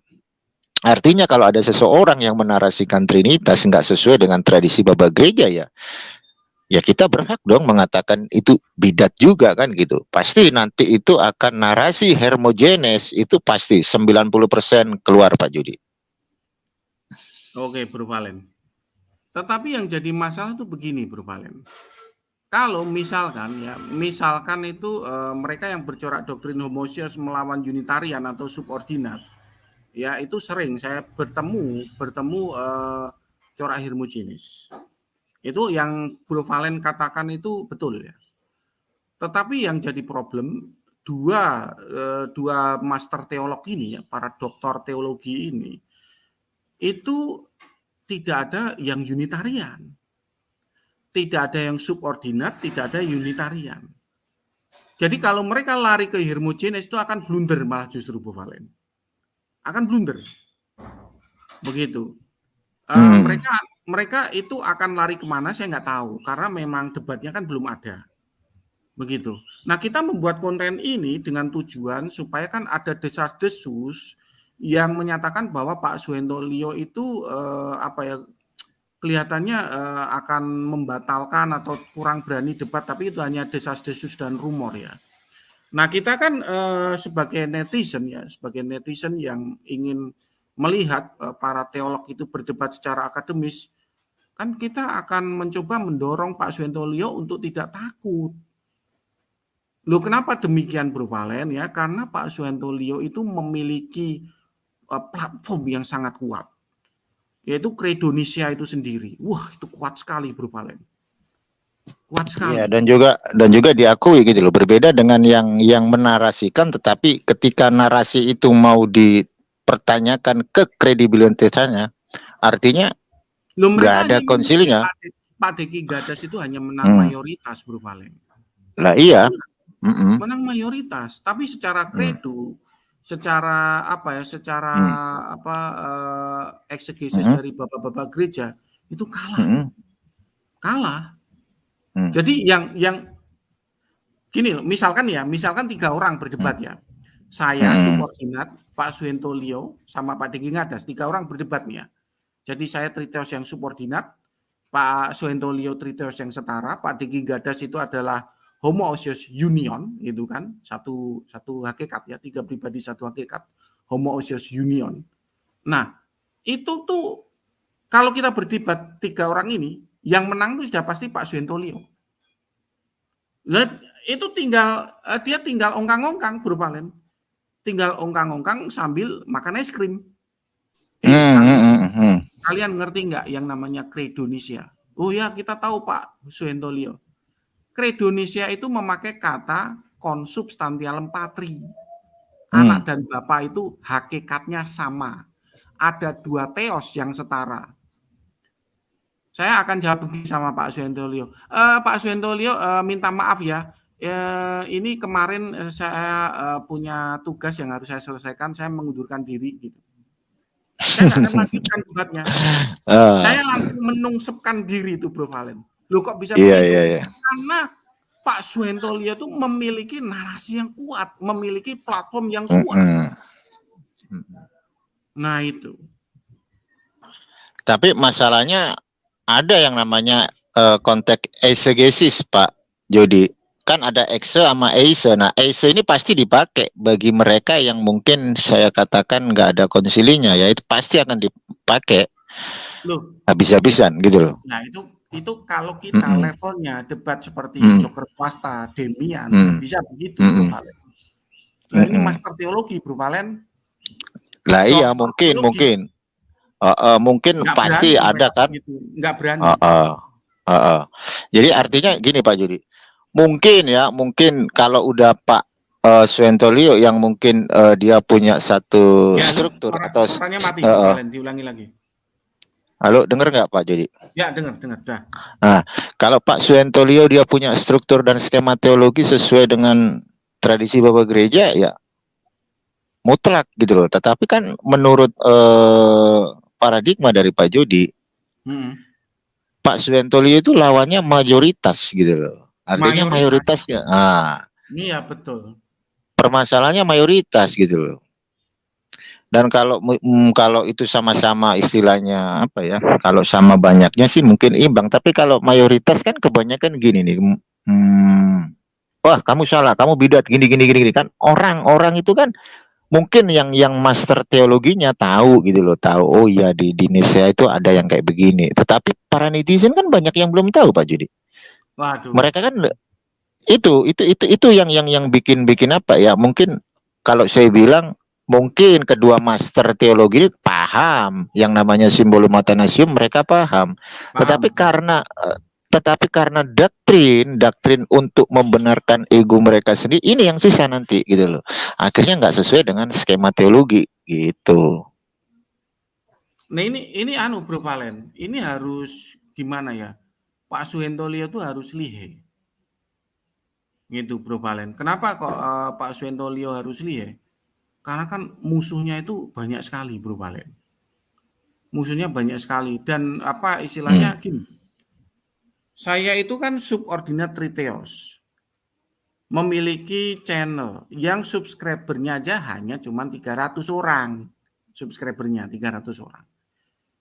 Artinya kalau ada seseorang yang menarasikan trinitas nggak sesuai dengan tradisi Bapak Gereja ya kita berhak dong mengatakan itu bidat juga kan gitu. Pasti nanti itu akan narasi hermogenes itu pasti 90% keluar Pak Jody. Oke Bro Valen. Tetapi yang jadi masalah tuh begini, Bro Valen. Kalau misalkan itu mereka yang bercorak doktrin homosios melawan unitarian atau subordinat, ya itu sering saya bertemu corak Hermogenes. Itu yang Bro Valen katakan itu betul ya. Tetapi yang jadi problem dua master teolog ini ya, para doktor teologi ini itu tidak ada yang unitarian. Tidak ada yang subordinat, tidak ada unitarian. Jadi kalau mereka lari ke Hermogenes itu akan blunder malah justru Bro Valen. Akan blunder. Begitu. Mereka itu akan lari kemana saya nggak tahu karena memang debatnya kan belum ada. Begitu. Nah, kita membuat konten ini dengan tujuan supaya kan ada desas-desus yang menyatakan bahwa Pak Suhentolio itu kelihatannya akan membatalkan atau kurang berani debat, tapi itu hanya desas-desus dan rumor ya. Nah, kita kan sebagai netizen yang ingin melihat para teolog itu berdebat secara akademis, kan kita akan mencoba mendorong Pak Suhentolio untuk tidak takut. Loh, kenapa demikian Bro Valen ya? Karena Pak Suhentolio itu memiliki platform yang sangat kuat, yaitu Kredonesia itu sendiri. Wah, itu kuat sekali Bro Valen. Kuat sekali. Ya, dan juga diakui gitu loh, berbeda dengan yang menarasikan, tetapi ketika narasi itu mau dipertanyakan ke kredibilitasannya, artinya nggak ada konsilinya. Pak Deki Gadas itu hanya menang mayoritas Bro Valen. Lah iya. Menang mayoritas, tapi secara kredo, secara eksegesis dari bapak-bapak gereja itu kalah. Kalah. Jadi yang gini loh, misalkan 3 orang berdebat ya. Saya subordinat, Pak Suhentolio sama Pak Deki Gadas, 3 orang berdebat nih ya. Jadi saya triteos yang subordinat, Pak Suhentolio triteos yang setara, Pak Deki Gadas itu adalah homoousios union, gitu kan, satu hakikat ya, 3 pribadi 1 hakikat, homoousios union. Nah, itu tuh kalau kita berdebat 3 orang ini, yang menang itu sudah pasti Pak Suhentolio. Itu dia tinggal ongkang-ongkang Bro Valen, tinggal ongkang-ongkang sambil makan es krim. Kalian ngerti nggak yang namanya Kredonesia? Oh ya, kita tahu Pak Suhentolio. Kredonesia itu memakai kata konsubstantialem patri. Anak dan bapak itu hakikatnya sama. Ada 2 theos yang setara. Saya akan jawab sama Pak Suhentolio. Pak Suhentolio minta maaf ya. Ini kemarin saya punya tugas yang harus saya selesaikan. Saya mengundurkan diri gitu. Saya nggak akan lanjutkan debatnya. Saya langsung menungsepkan diri itu Bro Valen. Loh kok bisa begitu? Karena Pak Suhentolio itu memiliki narasi yang kuat, memiliki platform yang kuat. Nah itu. Tapi masalahnya ada yang namanya konteks eisegesis Pak Jody. Kan ada exe sama eise. Nah eise ini pasti dipakai bagi mereka yang mungkin saya katakan nggak ada konsilinya, ya itu pasti akan dipakai habis-habisan gitu loh. Nah itu kalau kita levelnya debat seperti Joker swasta, Demian, bisa begitu Bro Valen. Nah, ini master teologi Bro Valen. Lah iya mungkin nggak pasti ada kan. Gitu. Nggak berani. Jadi artinya gini Pak Jody. Mungkin kalau udah Pak Suhentolio yang mungkin dia punya satu struktur atau suaranya mati, Valen, diulangi lagi. Halo, dengar nggak Pak Jody? Ya, dengar. Dah. Nah, kalau Pak Suhentolio dia punya struktur dan skema teologi sesuai dengan tradisi Bapak Gereja, ya mutlak gitu loh. Tetapi kan menurut paradigma dari Pak Jody, Pak Suhentolio itu lawannya mayoritas gitu loh. Artinya mayoritasnya. Iya, betul. Permasalahannya mayoritas gitu loh. Dan kalau itu sama-sama istilahnya apa ya? Kalau sama banyaknya sih mungkin imbang. Tapi kalau mayoritas kan kebanyakan gini nih. Wah kamu salah, kamu bidat gini kan. Orang itu kan mungkin yang master teologinya tahu gitu loh, tahu oh iya di Nicea itu ada yang kayak begini. Tetapi para netizen kan banyak yang belum tahu Pak Judi. Waduh. Mereka kan itu yang bikin apa ya? Mungkin kalau saya bilang mungkin kedua master teologi paham yang namanya simbolum Athanasium, mereka paham. Tetapi karena doktrin untuk membenarkan ego mereka sendiri, ini yang susah nanti gitu loh. Akhirnya nggak sesuai dengan skema teologi gitu. Nah ini Bro Valen, ini harus gimana ya? Pak Suhentolio itu harus lihe. Gitu Bro Valen. Kenapa kok Pak Suhentolio harus lihe? Karena kan musuhnya itu banyak sekali Bro Valen. Musuhnya banyak sekali dan apa istilahnya gini. Saya itu kan subordinat Triteos. Memiliki channel yang subscribernya aja hanya cuma 300 orang. Subscribernya 300 orang.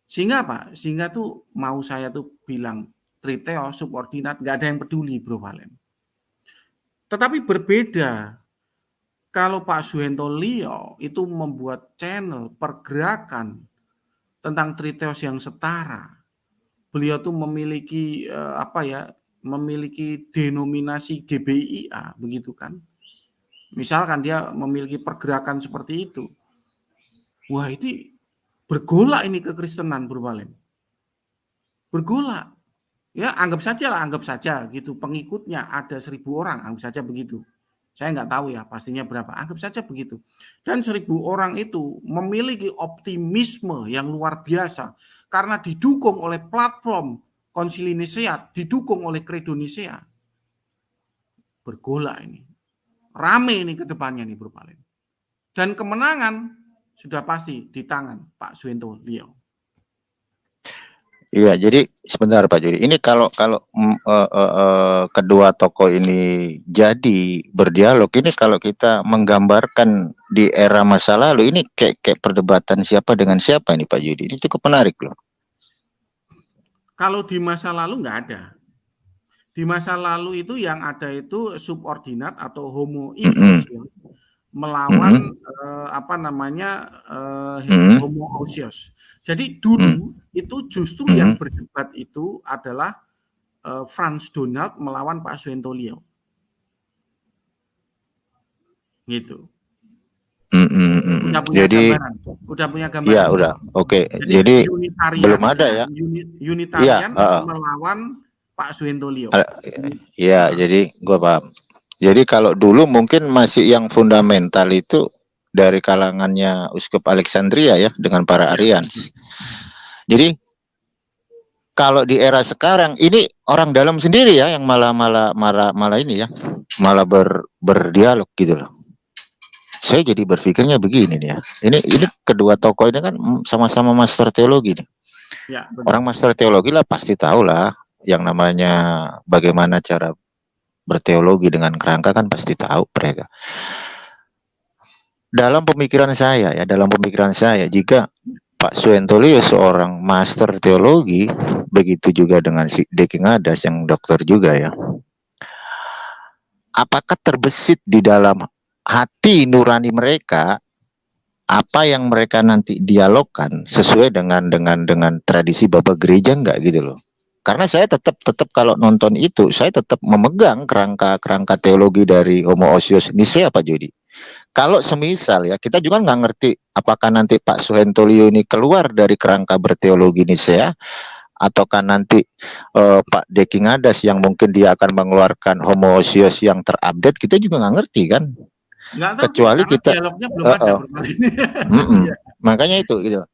Sehingga apa? Sehingga tuh mau saya tuh bilang Triteos subordinat nggak ada yang peduli Bro Valen. Tetapi berbeda kalau Pak Suhentolio itu membuat channel pergerakan tentang Triteos yang setara. Beliau tuh memiliki memiliki denominasi GBIA begitu kan. Misalkan dia memiliki pergerakan seperti itu. Wah, itu bergolak ini kekristenan Bro Valen. Bergolak. Ya, anggap saja gitu. Pengikutnya ada 1.000 orang, anggap saja begitu. Saya nggak tahu ya pastinya berapa, anggap saja begitu. Dan 1.000 orang itu memiliki optimisme yang luar biasa karena didukung oleh platform Konsili Nicea, didukung oleh Credo Nicea. Bergolak ini. Rame ini ke depannya nih Bro Valen. Dan kemenangan sudah pasti di tangan Pak Suhentolio. Iya, jadi sebentar Pak Judi. Ini kalau kedua tokoh ini jadi berdialog, ini kalau kita menggambarkan di era masa lalu, ini kayak perdebatan siapa dengan siapa ini Pak Judi. Ini cukup menarik loh. Kalau di masa lalu nggak ada. Di masa lalu itu yang ada itu subordinat atau homoousios melawan homoousios. Jadi dulu itu justru yang berdebat itu adalah Franz Donald melawan Pak Suhentolio. Gitu. Udah punya gambaran. Iya, udah. Oke. Jadi belum ada ya. Unitarian melawan Pak Suhentolio. Iya, jadi gua paham. Jadi kalau dulu mungkin masih yang fundamental itu dari kalangannya Uskup Alexandria ya dengan para Arians. Jadi kalau di era sekarang ini orang dalam sendiri ya yang malah ini ya, malah berdialog gitu loh. Saya jadi berpikirnya begini nih ya. Ini kedua tokoh ini kan sama-sama master teologi nih. Ya, orang master teologi lah pasti tahu lah yang namanya bagaimana cara berteologi dengan kerangka kan pasti tahu mereka. Dalam pemikiran saya, jika Pak Suhentolio seorang master teologi, begitu juga dengan si Deki Ngadas yang dokter juga ya. Apakah terbesit di dalam hati nurani mereka apa yang mereka nanti dialogkan sesuai dengan tradisi Bapak Gereja enggak gitu loh. Karena saya tetap kalau nonton itu saya tetap memegang kerangka teologi dari homoousios Nicea Pak Judi. Kalau semisal ya kita juga nggak ngerti apakah nanti Pak Suhentolio ini keluar dari kerangka berteologi Nicea ataukah nanti Pak Deki Ngadas yang mungkin dia akan mengeluarkan homoousios yang terupdate, kita juga nggak ngerti kan. Kecuali kita dialognya belum ada. Makanya itu gitu.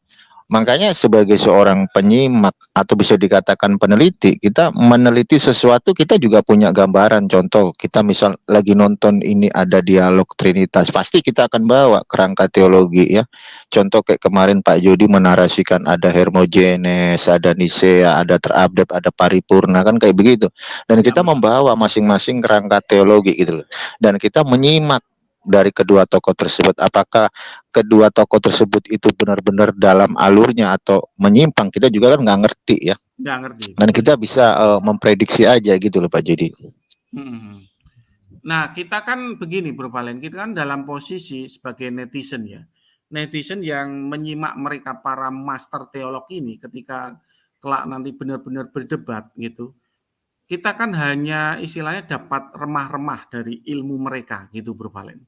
Makanya sebagai seorang penyimak atau bisa dikatakan peneliti, kita meneliti sesuatu kita juga punya gambaran. Contoh kita misal lagi nonton ini ada dialog Trinitas, pasti kita akan bawa kerangka teologi ya. Contoh kayak kemarin Pak Jody menarasikan ada Hermogenes, ada Nicea, ada terupdate, ada paripurna kan kayak begitu. Dan kita membawa masing-masing kerangka teologi gitu. Dan kita menyimak dari kedua tokoh tersebut, apakah kedua tokoh tersebut itu benar-benar dalam alurnya atau menyimpang, kita juga kan nggak ngerti ya. Nggak ngerti. Dan kita bisa memprediksi aja gitu loh Pak Jody. Nah, kita kan begini Bro Valen, kita kan dalam posisi sebagai netizen ya. Netizen yang menyimak mereka para master teolog ini ketika kelak nanti benar-benar berdebat gitu. Kita kan hanya istilahnya dapat remah-remah dari ilmu mereka gitu Bro Valen.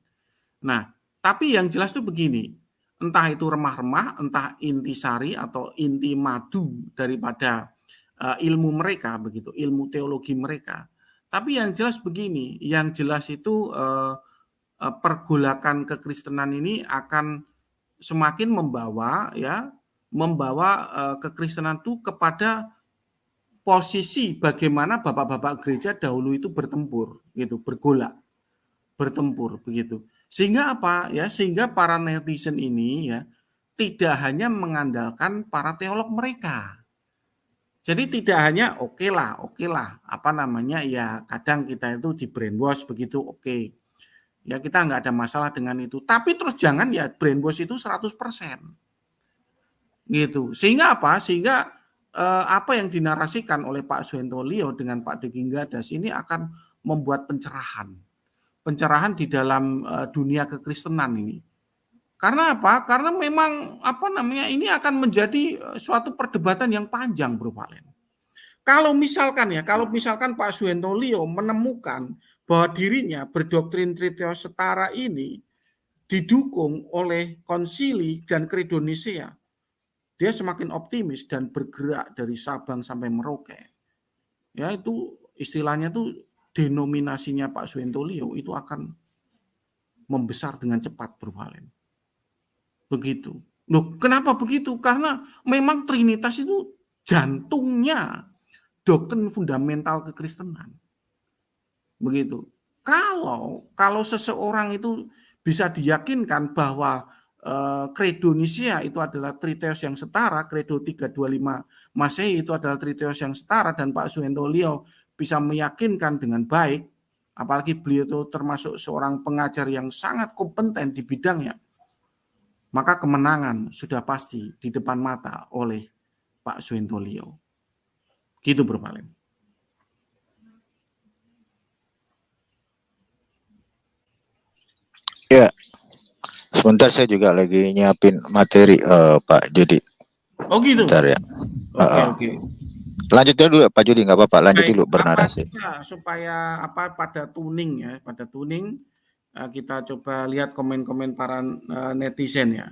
Nah, tapi yang jelas tuh begini, entah itu remah-remah, entah intisari atau inti madu daripada ilmu mereka begitu, ilmu teologi mereka. Tapi yang jelas begini, yang jelas itu pergolakan kekristenan ini akan semakin membawa kekristenan itu kepada posisi bagaimana bapak-bapak gereja dahulu itu bertempur gitu, bertempur begitu. Sehingga apa ya? Sehingga para netizen ini ya tidak hanya mengandalkan para teolog mereka. Jadi tidak hanya oke lah, apa namanya ya kadang kita itu di brainwash begitu oke. Ya kita nggak ada masalah dengan itu. Tapi terus jangan ya brainwash itu 100%. Gitu. Sehingga apa? Sehingga apa yang dinarasikan oleh Pak Suhento Lio dengan Pak Deging Gadas ini akan membuat pencerahan di dalam dunia kekristenan ini. Karena apa? Karena memang apa namanya ini akan menjadi suatu perdebatan yang panjang, Bro Valen. Kalau misalkan Pak Suhento Lio menemukan bahwa dirinya berdoktrin Triteos setara ini didukung oleh Konsili dan Credo Nicea, dia semakin optimis dan bergerak dari Sabang sampai Merauke. Ya itu istilahnya tuh denominasinya Pak Suhento Lio itu akan membesar dengan cepat, Bro Valen. Begitu. Loh, kenapa begitu? Karena memang Trinitas itu jantungnya doktrin fundamental kekristenan. Begitu. Kalau seseorang itu bisa diyakinkan bahwa Credo Nicea itu adalah Triteos yang setara, Credo 325 Masehi itu adalah Triteos yang setara, dan Pak Suhento Lio bisa meyakinkan dengan baik, apalagi beliau itu termasuk seorang pengajar yang sangat kompeten di bidangnya, maka kemenangan sudah pasti di depan mata oleh Pak Suhento Lio. Gitu Bro Valen. Ya, sebentar saya juga lagi nyiapin materi Pak Jody. Oh gitu. Bentar ya. Oke. Lanjut dulu Pak Jody, nggak apa-apa. Lanjut dulu bernarasi. Supaya pada tuning kita coba lihat komen-komen para netizen ya.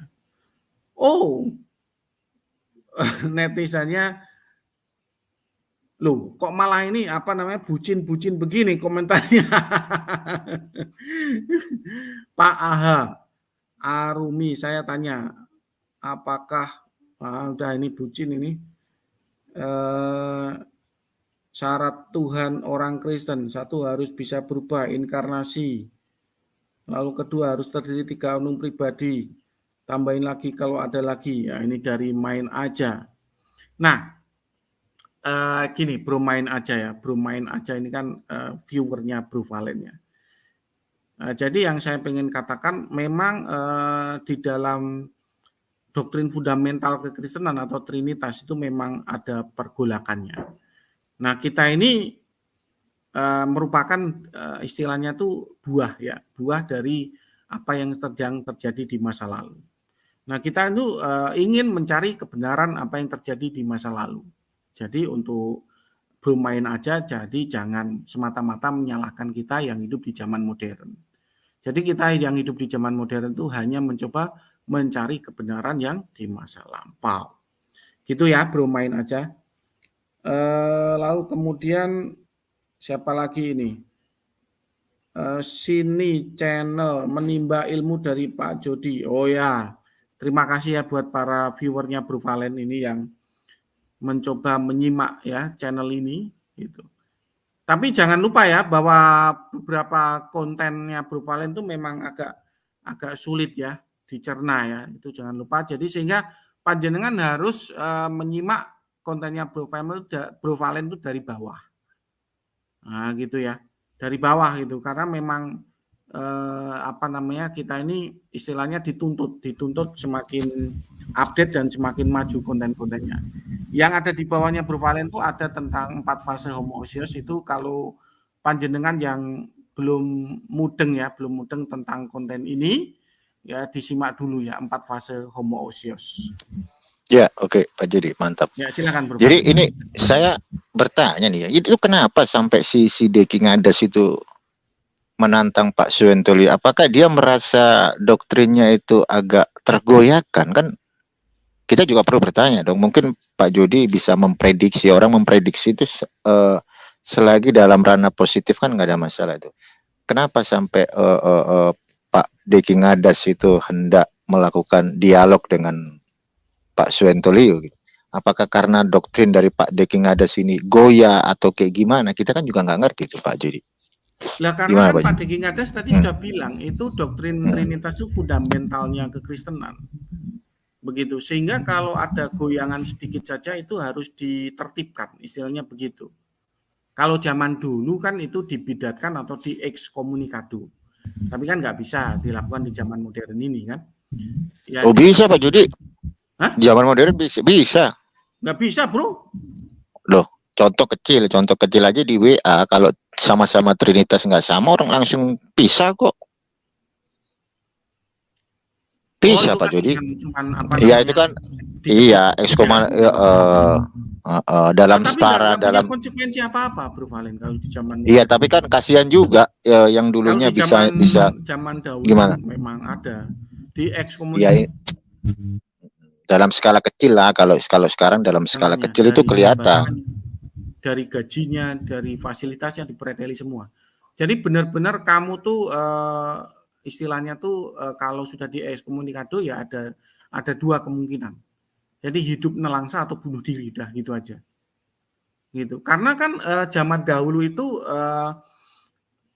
Oh, netizennya, loh kok malah ini apa namanya bucin-bucin begini komentarnya. Pak Aha Arumi, saya tanya, apakah udah ini bucin ini syarat Tuhan orang Kristen, satu harus bisa berubah inkarnasi, lalu kedua harus terdiri 3 unum pribadi, tambahin lagi kalau ada lagi, ya ini dari main aja. Nah gini Bro main aja ini kan viewernya Bro Valen ya. Jadi yang saya pengen katakan memang di dalam doktrin fundamental kekristenan atau Trinitas itu memang ada pergolakannya. Nah kita ini merupakan istilahnya tuh buah dari apa yang terjadi di masa lalu. Nah kita itu ingin mencari kebenaran apa yang terjadi di masa lalu. Jadi untuk Bro main aja, jadi jangan semata-mata menyalahkan kita yang hidup di zaman modern. Jadi kita yang hidup di zaman modern itu hanya mencoba mencari kebenaran yang di masa lampau. Gitu ya Bro main aja. Lalu kemudian siapa lagi ini? Sini channel menimba ilmu dari Pak Jody. Oh ya, terima kasih ya buat para viewernya Bro Valen ini yang mencoba menyimak ya channel ini gitu. Tapi jangan lupa ya bahwa beberapa kontennya Bro Valen itu memang agak sulit ya dicerna ya. Itu jangan lupa. Jadi sehingga panjenengan harus menyimak kontennya Bro Valen itu dari bawah. Nah, gitu ya. Dari bawah gitu karena memang kita ini istilahnya dituntut semakin update dan semakin maju konten-kontennya. Yang ada di bawahnya Bro Valen itu ada tentang 4 fase homoousios, itu kalau panjenengan yang belum mudeng ya, belum mudeng tentang konten ini, ya disimak dulu ya 4 fase homoousios. Ya, oke, Pak Jody, mantap. Ya, silakan Bro. Jadi ini saya bertanya nih ya, itu kenapa sampai si Deki Ngadas itu menantang Pak Suhentolio? Apakah dia merasa doktrinnya itu agak tergoyahkan? Kan kita juga perlu bertanya dong. Mungkin Pak Jody bisa memprediksi, orang memprediksi itu selagi dalam ranah positif kan nggak ada masalah itu. Kenapa sampai Pak Deki Ngadas itu hendak melakukan dialog dengan Pak Suhentolio gitu? Apakah karena doktrin dari Pak Deki Ngadas ini goyah atau kayak gimana? Kita kan juga nggak ngerti itu Pak Jody. Lah karena kan Pak Deki Ngadas tadi sudah bilang itu doktrin Trinitas itu fundamentalnya kekristenan. Begitu. Sehingga kalau ada goyangan sedikit saja itu harus ditertibkan, istilahnya begitu. Kalau zaman dulu kan itu dibidatkan atau diekskomunikado. Tapi kan nggak bisa dilakukan di zaman modern ini kan. Ya, oh bisa Pak Jody? Hah? Zaman modern bisa? Nggak bisa Bro. Loh, contoh kecil aja di WA, kalau sama-sama Trinitas nggak sama, orang langsung pisah kok. Bisa Pak Jody. Iya itu kan, iya dalam setara dalam konsekuensi apa Bro Valen kalau di zaman. Iya tapi kan kasihan juga yang dulunya bisa zaman dahulu gimana? Memang ada di ekskomunikasi. Iya, dalam skala kecil lah, kalau sekarang dalam skala kecil itu kelihatan. Dari gajinya, dari fasilitasnya dipreteli semua. Jadi benar-benar kamu tuh istilahnya tuh kalau sudah di ekskomunikado ya ada 2 kemungkinan. Jadi hidup nelangsa atau bunuh diri, dah gitu aja. Gitu. Karena kan zaman dahulu itu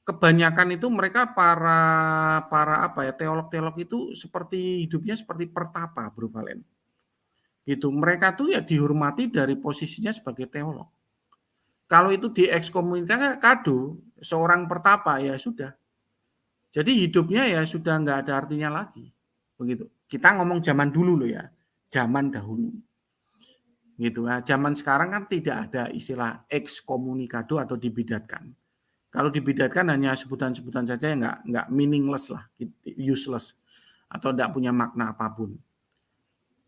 kebanyakan itu mereka para apa ya, teolog-teolog itu seperti hidupnya seperti pertapa Bro Valen. Gitu. Mereka tuh ya dihormati dari posisinya sebagai teolog. Kalau itu di ekskomunikado seorang pertapa ya sudah. Jadi hidupnya ya sudah nggak ada artinya lagi. Begitu. Kita ngomong zaman dulu loh ya. Zaman dahulu. Gitu. Nah, zaman sekarang kan tidak ada istilah ekskomunikado atau dibidatkan. Kalau dibidatkan hanya sebutan-sebutan saja yang nggak meaningless lah, useless atau tidak punya makna apapun.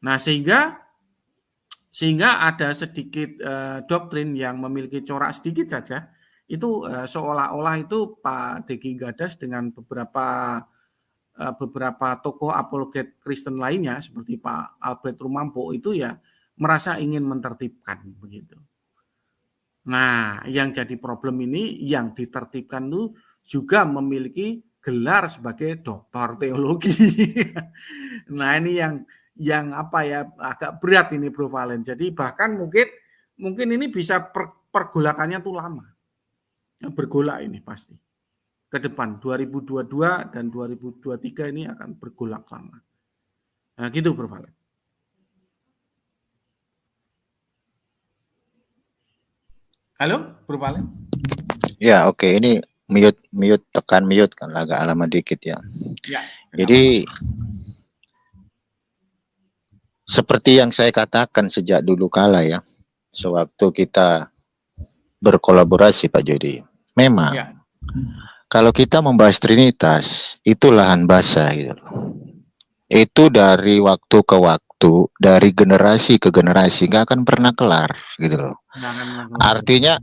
Nah, sehingga ada sedikit doktrin yang memiliki corak sedikit saja, itu seolah-olah itu Pak Deki Ngadas dengan beberapa tokoh apologet Kristen lainnya seperti Pak Albert Rumampo itu ya merasa ingin mentertibkan begitu. Nah, yang jadi problem ini yang ditertibkan itu juga memiliki gelar sebagai doktor teologi. Nah, ini yang apa ya agak berat ini Bro Valen. Jadi bahkan mungkin ini bisa pergolakannya tuh lama. Bergolak ini pasti. Ke depan 2022 dan 2023 ini akan bergolak lama. Nah, gitu Bro Valen. Halo, Bro Valen? Ya, oke. Ini mute tekan mute kan agak lama dikit ya. Ya. Jadi seperti yang saya katakan sejak dulu kala ya, sewaktu kita berkolaborasi Pak Jody. Memang ya. Kalau kita membahas Trinitas itu lahan basah gitu. Itu dari waktu ke waktu, dari generasi ke generasi nggak akan pernah kelar gitu loh. Artinya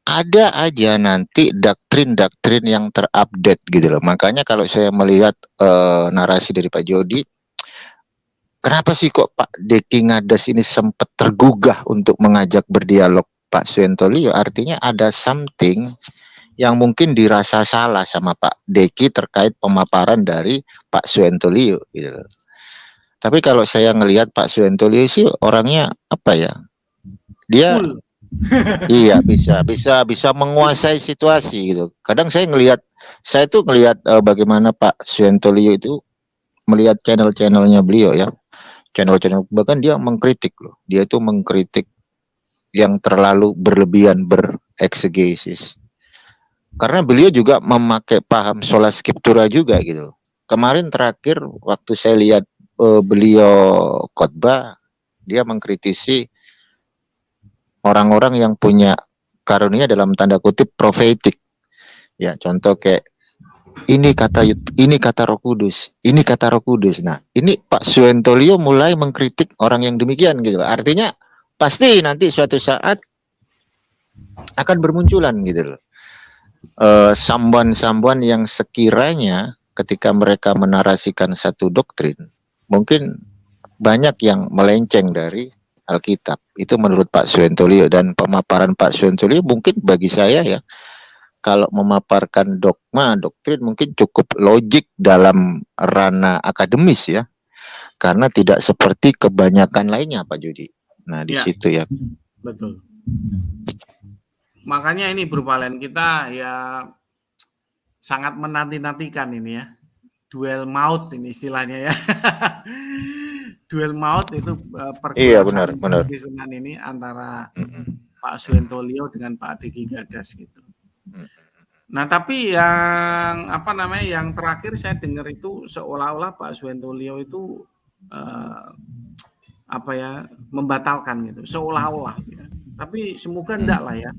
ada aja nanti doktrin-doktrin yang terupdate gitu loh. Makanya kalau saya melihat narasi dari Pak Jody, kenapa sih kok Pak Deki Ngadas ini sempat tergugah untuk mengajak berdialog Pak Suhentolio? Artinya ada something yang mungkin dirasa salah sama Pak Deki terkait pemaparan dari Pak Suhentolio gitu. Tapi kalau saya ngelihat Pak Suhentolio sih orangnya apa ya? Dia iya bisa menguasai situasi gitu. Kadang saya ngelihat bagaimana Pak Suhentolio itu melihat channel-channelnya beliau ya. Channel bahkan dia mengkritik loh. Dia itu mengkritik yang terlalu berlebihan bereksegesis. Karena beliau juga memakai paham sola scriptura juga gitu. Kemarin terakhir waktu saya lihat beliau khotbah, dia mengkritisi orang-orang yang punya karunia dalam tanda kutip profetik. Ya, contoh kayak ini kata Roh Kudus, ini kata Roh Kudus. Nah, ini Pak Suhentolio mulai mengkritik orang yang demikian gitu. Artinya pasti nanti suatu saat akan bermunculan gitu loh. Sambuan-sambuan yang sekiranya ketika mereka menarasikan satu doktrin, mungkin banyak yang melenceng dari Alkitab. Itu menurut Pak Suhentolio, dan pemaparan Pak Suhentolio mungkin bagi saya ya, kalau memaparkan dogma, doktrin mungkin cukup logik dalam ranah akademis ya, karena tidak seperti kebanyakan lainnya Pak Judi. Nah di Ya, situ ya. betul. Makanya ini Bro Valen, kita ya sangat menanti-nantikan ini ya. Duel maut ini istilahnya ya. Duel maut itu Iya pergolakan benar. Kristenan ini antara Mm-mm. Pak Suhentolio dengan Pak Diki Gadas gitu. Mm. Nah, tapi yang apa namanya, yang terakhir saya dengar itu seolah-olah Pak Suhentolio itu apa ya, membatalkan gitu, seolah-olah ya. Tapi semoga enggak lah ya.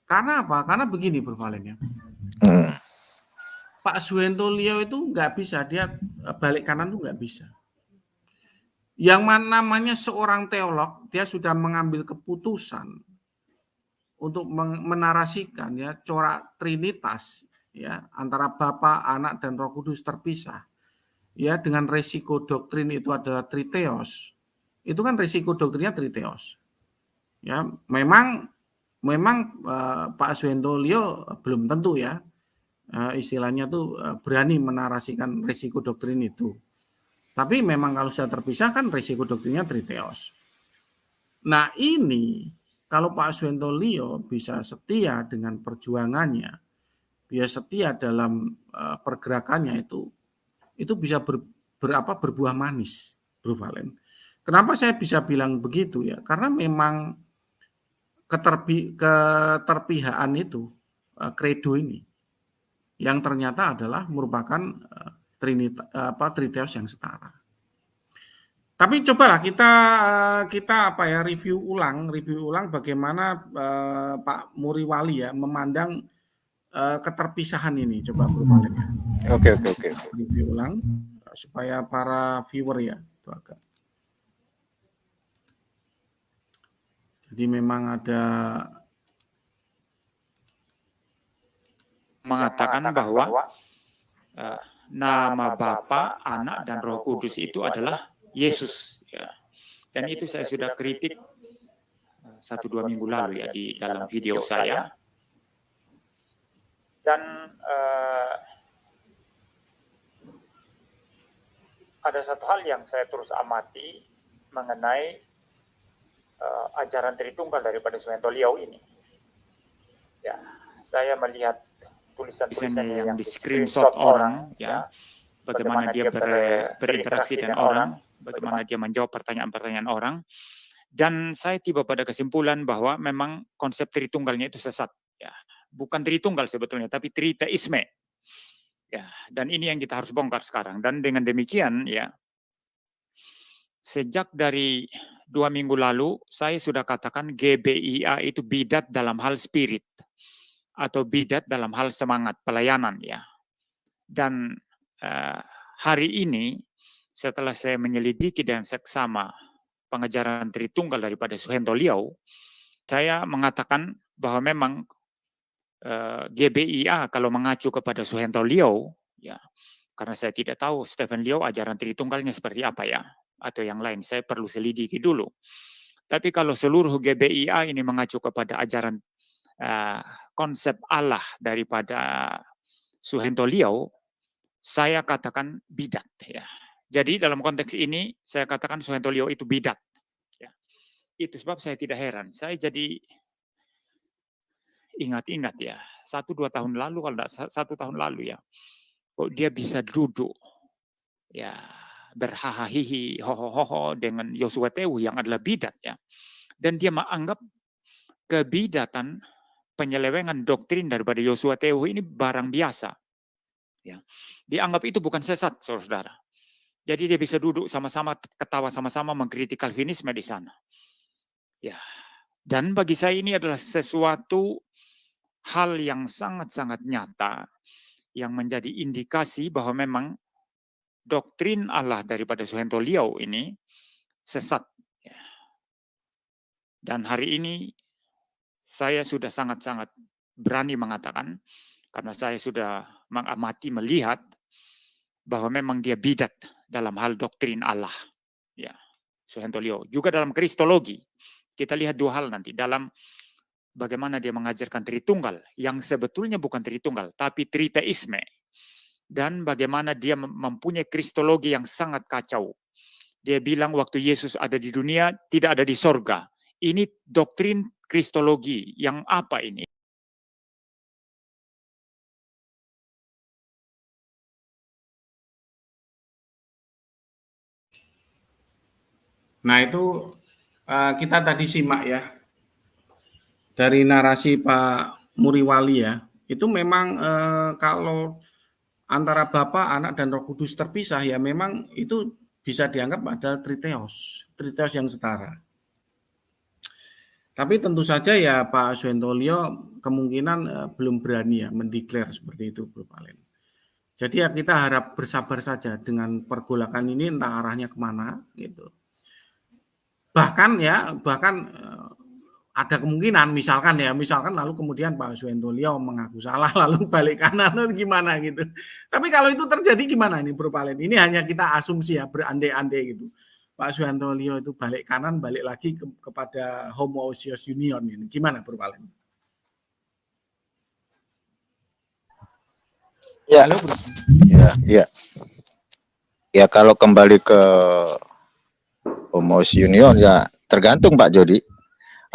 Karena apa? Karena begini Bro Valen ya. Mm. Pak Suhentolio itu nggak bisa, dia balik kanan tuh nggak bisa. Yang namanya seorang teolog, dia sudah mengambil keputusan untuk menarasikan ya corak trinitas ya antara Bapa, Anak dan Roh Kudus terpisah. Ya dengan resiko doktrin itu adalah triteos. Itu kan resiko doktrinnya triteos. Ya, memang Pak Suhentolio belum tentu ya istilahnya tuh berani menarasikan resiko doktrin itu. Tapi memang kalau sudah terpisah kan resiko doktrinnya triteos. Nah ini kalau Pak Suhentolio bisa setia dengan perjuangannya, bisa setia dalam pergerakannya itu bisa berbuah manis, Bro Valen. Kenapa saya bisa bilang begitu ya? Karena memang keterpihakan itu, kredo ini, yang ternyata adalah merupakan triteos yang setara. Tapi cobalah kita apa ya, review ulang bagaimana Pak Muriwali ya memandang keterpisahan ini. Coba Bro Valen ya. Oke. Review ulang supaya para viewer ya itu agak. Jadi memang ada mengatakan bahwa nama Bapa, Anak, dan Roh Kudus itu adalah Yesus. Ya. Dan itu saya sudah kritik 1-2 minggu lalu ya di dalam video saya. Dan ada satu hal yang saya terus amati mengenai ajaran Tritunggal daripada Suhentolio ini. Ya, saya melihat tulisan-tulisannya yang di screenshot orang, ya, bagaimana dia berinteraksi dengan orang, bagaimana dia menjawab pertanyaan-pertanyaan orang, dan saya tiba pada kesimpulan bahwa memang konsep Tritunggalnya itu sesat, ya, bukan Tritunggal sebetulnya, tapi Triteisme, ya, dan ini yang kita harus bongkar sekarang. Dan dengan demikian, ya, sejak dari 2 minggu lalu saya sudah katakan GBIA itu bidat dalam hal spirit atau bidat dalam hal semangat pelayanan ya. Dan hari ini setelah saya menyelidiki dan seksama pengajaran Tritunggal daripada Suhentolio, saya mengatakan bahwa memang GBIA kalau mengacu kepada Suhentolio ya, karena saya tidak tahu Stephen Liao ajaran Tritunggalnya seperti apa ya, atau yang lain, saya perlu selidiki dulu. Tapi kalau seluruh GBIA ini mengacu kepada ajaran konsep Allah daripada Suhentolio, saya katakan bidat ya. Jadi dalam konteks ini saya katakan Suhentolio itu bidat. Ya. Itu sebab saya tidak heran. Saya jadi ingat-ingat ya, 1-2 tahun lalu, kalau tidak 1 tahun lalu ya, kok dia bisa duduk ya berhahahihi ho dengan Yosua Tewu yang adalah bidat ya, dan dia menganggap kebidatan penyelewengan doktrin daripada Yosua Tewu ini barang biasa ya, dianggap itu bukan sesat saudara. Jadi dia bisa duduk sama-sama, ketawa sama-sama mengkritik Calvinisme di sana ya. Dan bagi saya ini adalah sesuatu hal yang sangat-sangat nyata yang menjadi indikasi bahwa memang doktrin Allah daripada Suharto Liau ini sesat. Dan hari ini saya sudah sangat-sangat berani mengatakan, karena saya sudah mengamati, melihat bahwa memang dia bidat dalam hal doktrin Allah. Ya, Suharto Liau. Juga dalam kristologi, kita lihat dua hal nanti. Dalam bagaimana dia mengajarkan Tritunggal, yang sebetulnya bukan Tritunggal, tapi Triteisme. Dan bagaimana dia mempunyai kristologi yang sangat kacau. Dia bilang waktu Yesus ada di dunia, tidak ada di sorga. Ini doktrin kristologi yang apa ini? Nah itu kita tadi simak ya dari narasi Pak Muriwali ya. Itu memang kalau antara Bapa, Anak, dan Roh Kudus terpisah ya memang itu bisa dianggap ada triteos yang setara. Tapi tentu saja ya Pak Suharto Liau kemungkinan belum berani ya mendeklar seperti itu, Bro Valen. Jadi ya kita harap bersabar saja dengan pergolakan ini, entah arahnya kemana gitu. Bahkan ada kemungkinan misalkan lalu kemudian Pak Suharto Liau mengaku salah lalu balik kanan itu gimana gitu. Tapi kalau itu terjadi gimana ini, Bro Valen? Ini hanya kita asumsi ya, berandai-andai gitu. Pak Suharto Liau itu balik kanan, balik lagi kepada homoousios union ini. Gimana, Bro Valen? Ya. Halo, Bro. Ya kalau kembali ke homoousios union ya tergantung Pak Jody.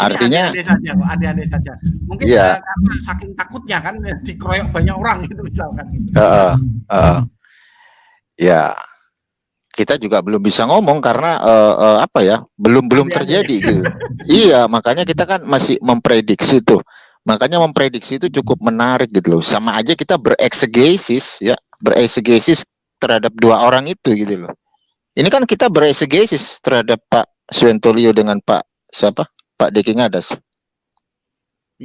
Artinya ada saja. Mungkin ya, karena saking takutnya kan dikeroyok banyak orang gitu misalkan. Ya. Kita juga belum bisa ngomong karena belum terjadi gitu. Iya, makanya kita kan masih memprediksi tuh. Makanya memprediksi itu cukup menarik gitu loh. Sama aja kita bereksegesis terhadap dua orang itu gitu loh. Ini kan kita bereksegesis terhadap Pak Suharto Liau dengan Pak Diki Ngadas.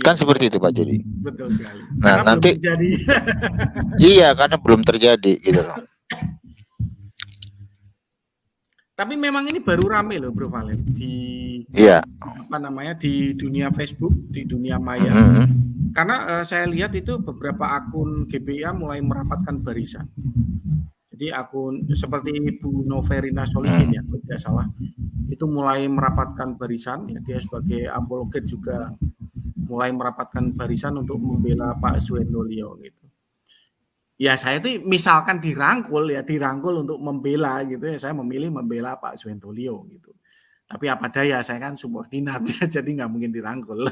Kan seperti itu Pak Jody. Betul sekali. Nah, karena nanti iya, karena belum terjadi gitu loh. Tapi memang ini baru rame loh Bro Valen di di dunia Facebook, di dunia maya. Karena saya lihat itu beberapa akun GBIA mulai merapatkan barisan. Jadi akun seperti Bu Noverina Solihin ya, kalau tidak salah, itu mulai merapatkan barisan. Ya, dia sebagai apologet juga mulai merapatkan barisan untuk membela Pak Suharto Liau gitu. Ya saya itu misalkan dirangkul untuk membela gitu ya, saya memilih membela Pak Suharto Liau gitu. Tapi apa daya, saya kan subordinat ya, jadi nggak mungkin dirangkul.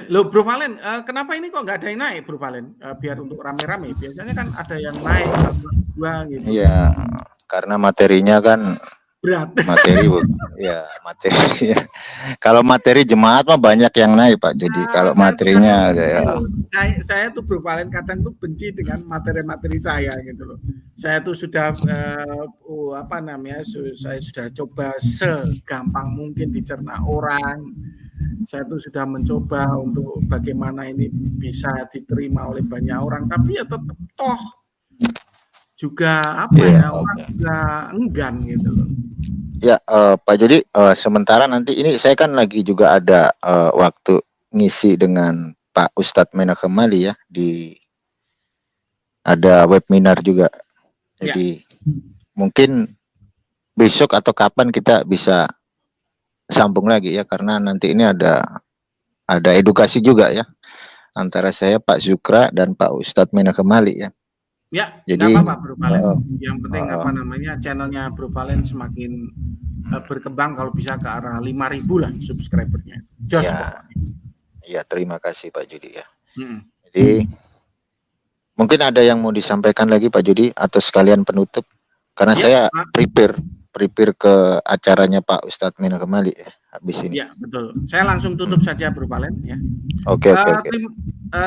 Loh Bro Valen, kenapa ini kok nggak ada yang naik Bro Valen? Biar untuk rame-rame, biasanya kan ada yang naik dua gitu. Iya, karena materinya kan berat. Materi Kalau materi jemaat mah banyak yang naik Pak. Jadi kalau materinya ada ya. Saya tuh Bro Valen kadang tuh benci dengan materi-materi saya gitu loh. Saya tuh sudah saya sudah coba segampang mungkin dicerna orang. Saya tuh sudah mencoba untuk bagaimana ini bisa diterima oleh banyak orang, tapi ya tetap toh juga orang juga enggan gitu loh. Ya Pak Jody, sementara nanti ini saya kan lagi juga ada waktu ngisi dengan Pak Ustadz Menahem Mali ya, ada webinar juga. Jadi mungkin besok atau kapan kita bisa sambung lagi ya, karena nanti ini ada edukasi juga ya antara saya, Pak Zukra, dan Pak Ustadz Menahem Mali ya. Ya, jadi nggak apa-apa Bro Valen. Yang penting channelnya Bro Valen semakin berkembang, kalau bisa ke arah 5.000 lah subscribernya. Ya, terima kasih Pak Jody ya. Jadi mungkin ada yang mau disampaikan lagi Pak Jody atau sekalian penutup, karena saya prepare ke acaranya Pak Ustadz Menahem Mali ya habis ini. Ya, betul. Saya langsung tutup saja Bro Valen ya. Oke.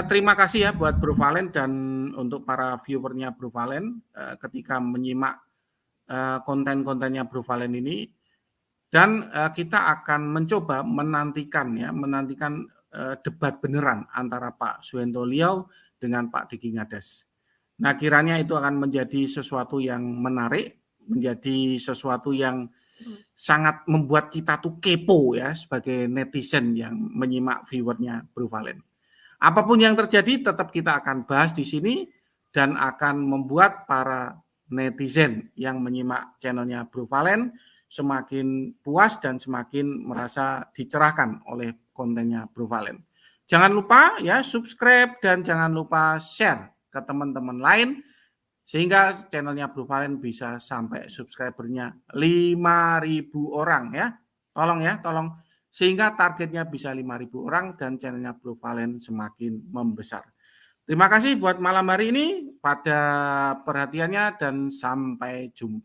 Terima kasih ya buat Bro Valen dan untuk para viewernya Bro Valen ketika menyimak konten-kontennya Bro Valen ini. Dan kita akan mencoba menantikan debat beneran antara Pak Suhento Liau dengan Pak Diki Ngades. Nah, kiranya itu akan menjadi sesuatu yang menarik, menjadi sesuatu yang sangat membuat kita tuh kepo ya sebagai netizen yang menyimak viewernya Bro Valen. Apapun yang terjadi tetap kita akan bahas di sini dan akan membuat para netizen yang menyimak channelnya Bro Valen semakin puas dan semakin merasa dicerahkan oleh kontennya Bro Valen. Jangan lupa ya subscribe dan jangan lupa share ke teman-teman lain sehingga channelnya Bro Valen bisa sampai subscribernya 5.000 orang ya. Tolong sehingga targetnya bisa 5.000 orang dan channelnya Bro Valen semakin membesar. Terima kasih buat malam hari ini pada perhatiannya dan sampai jumpa.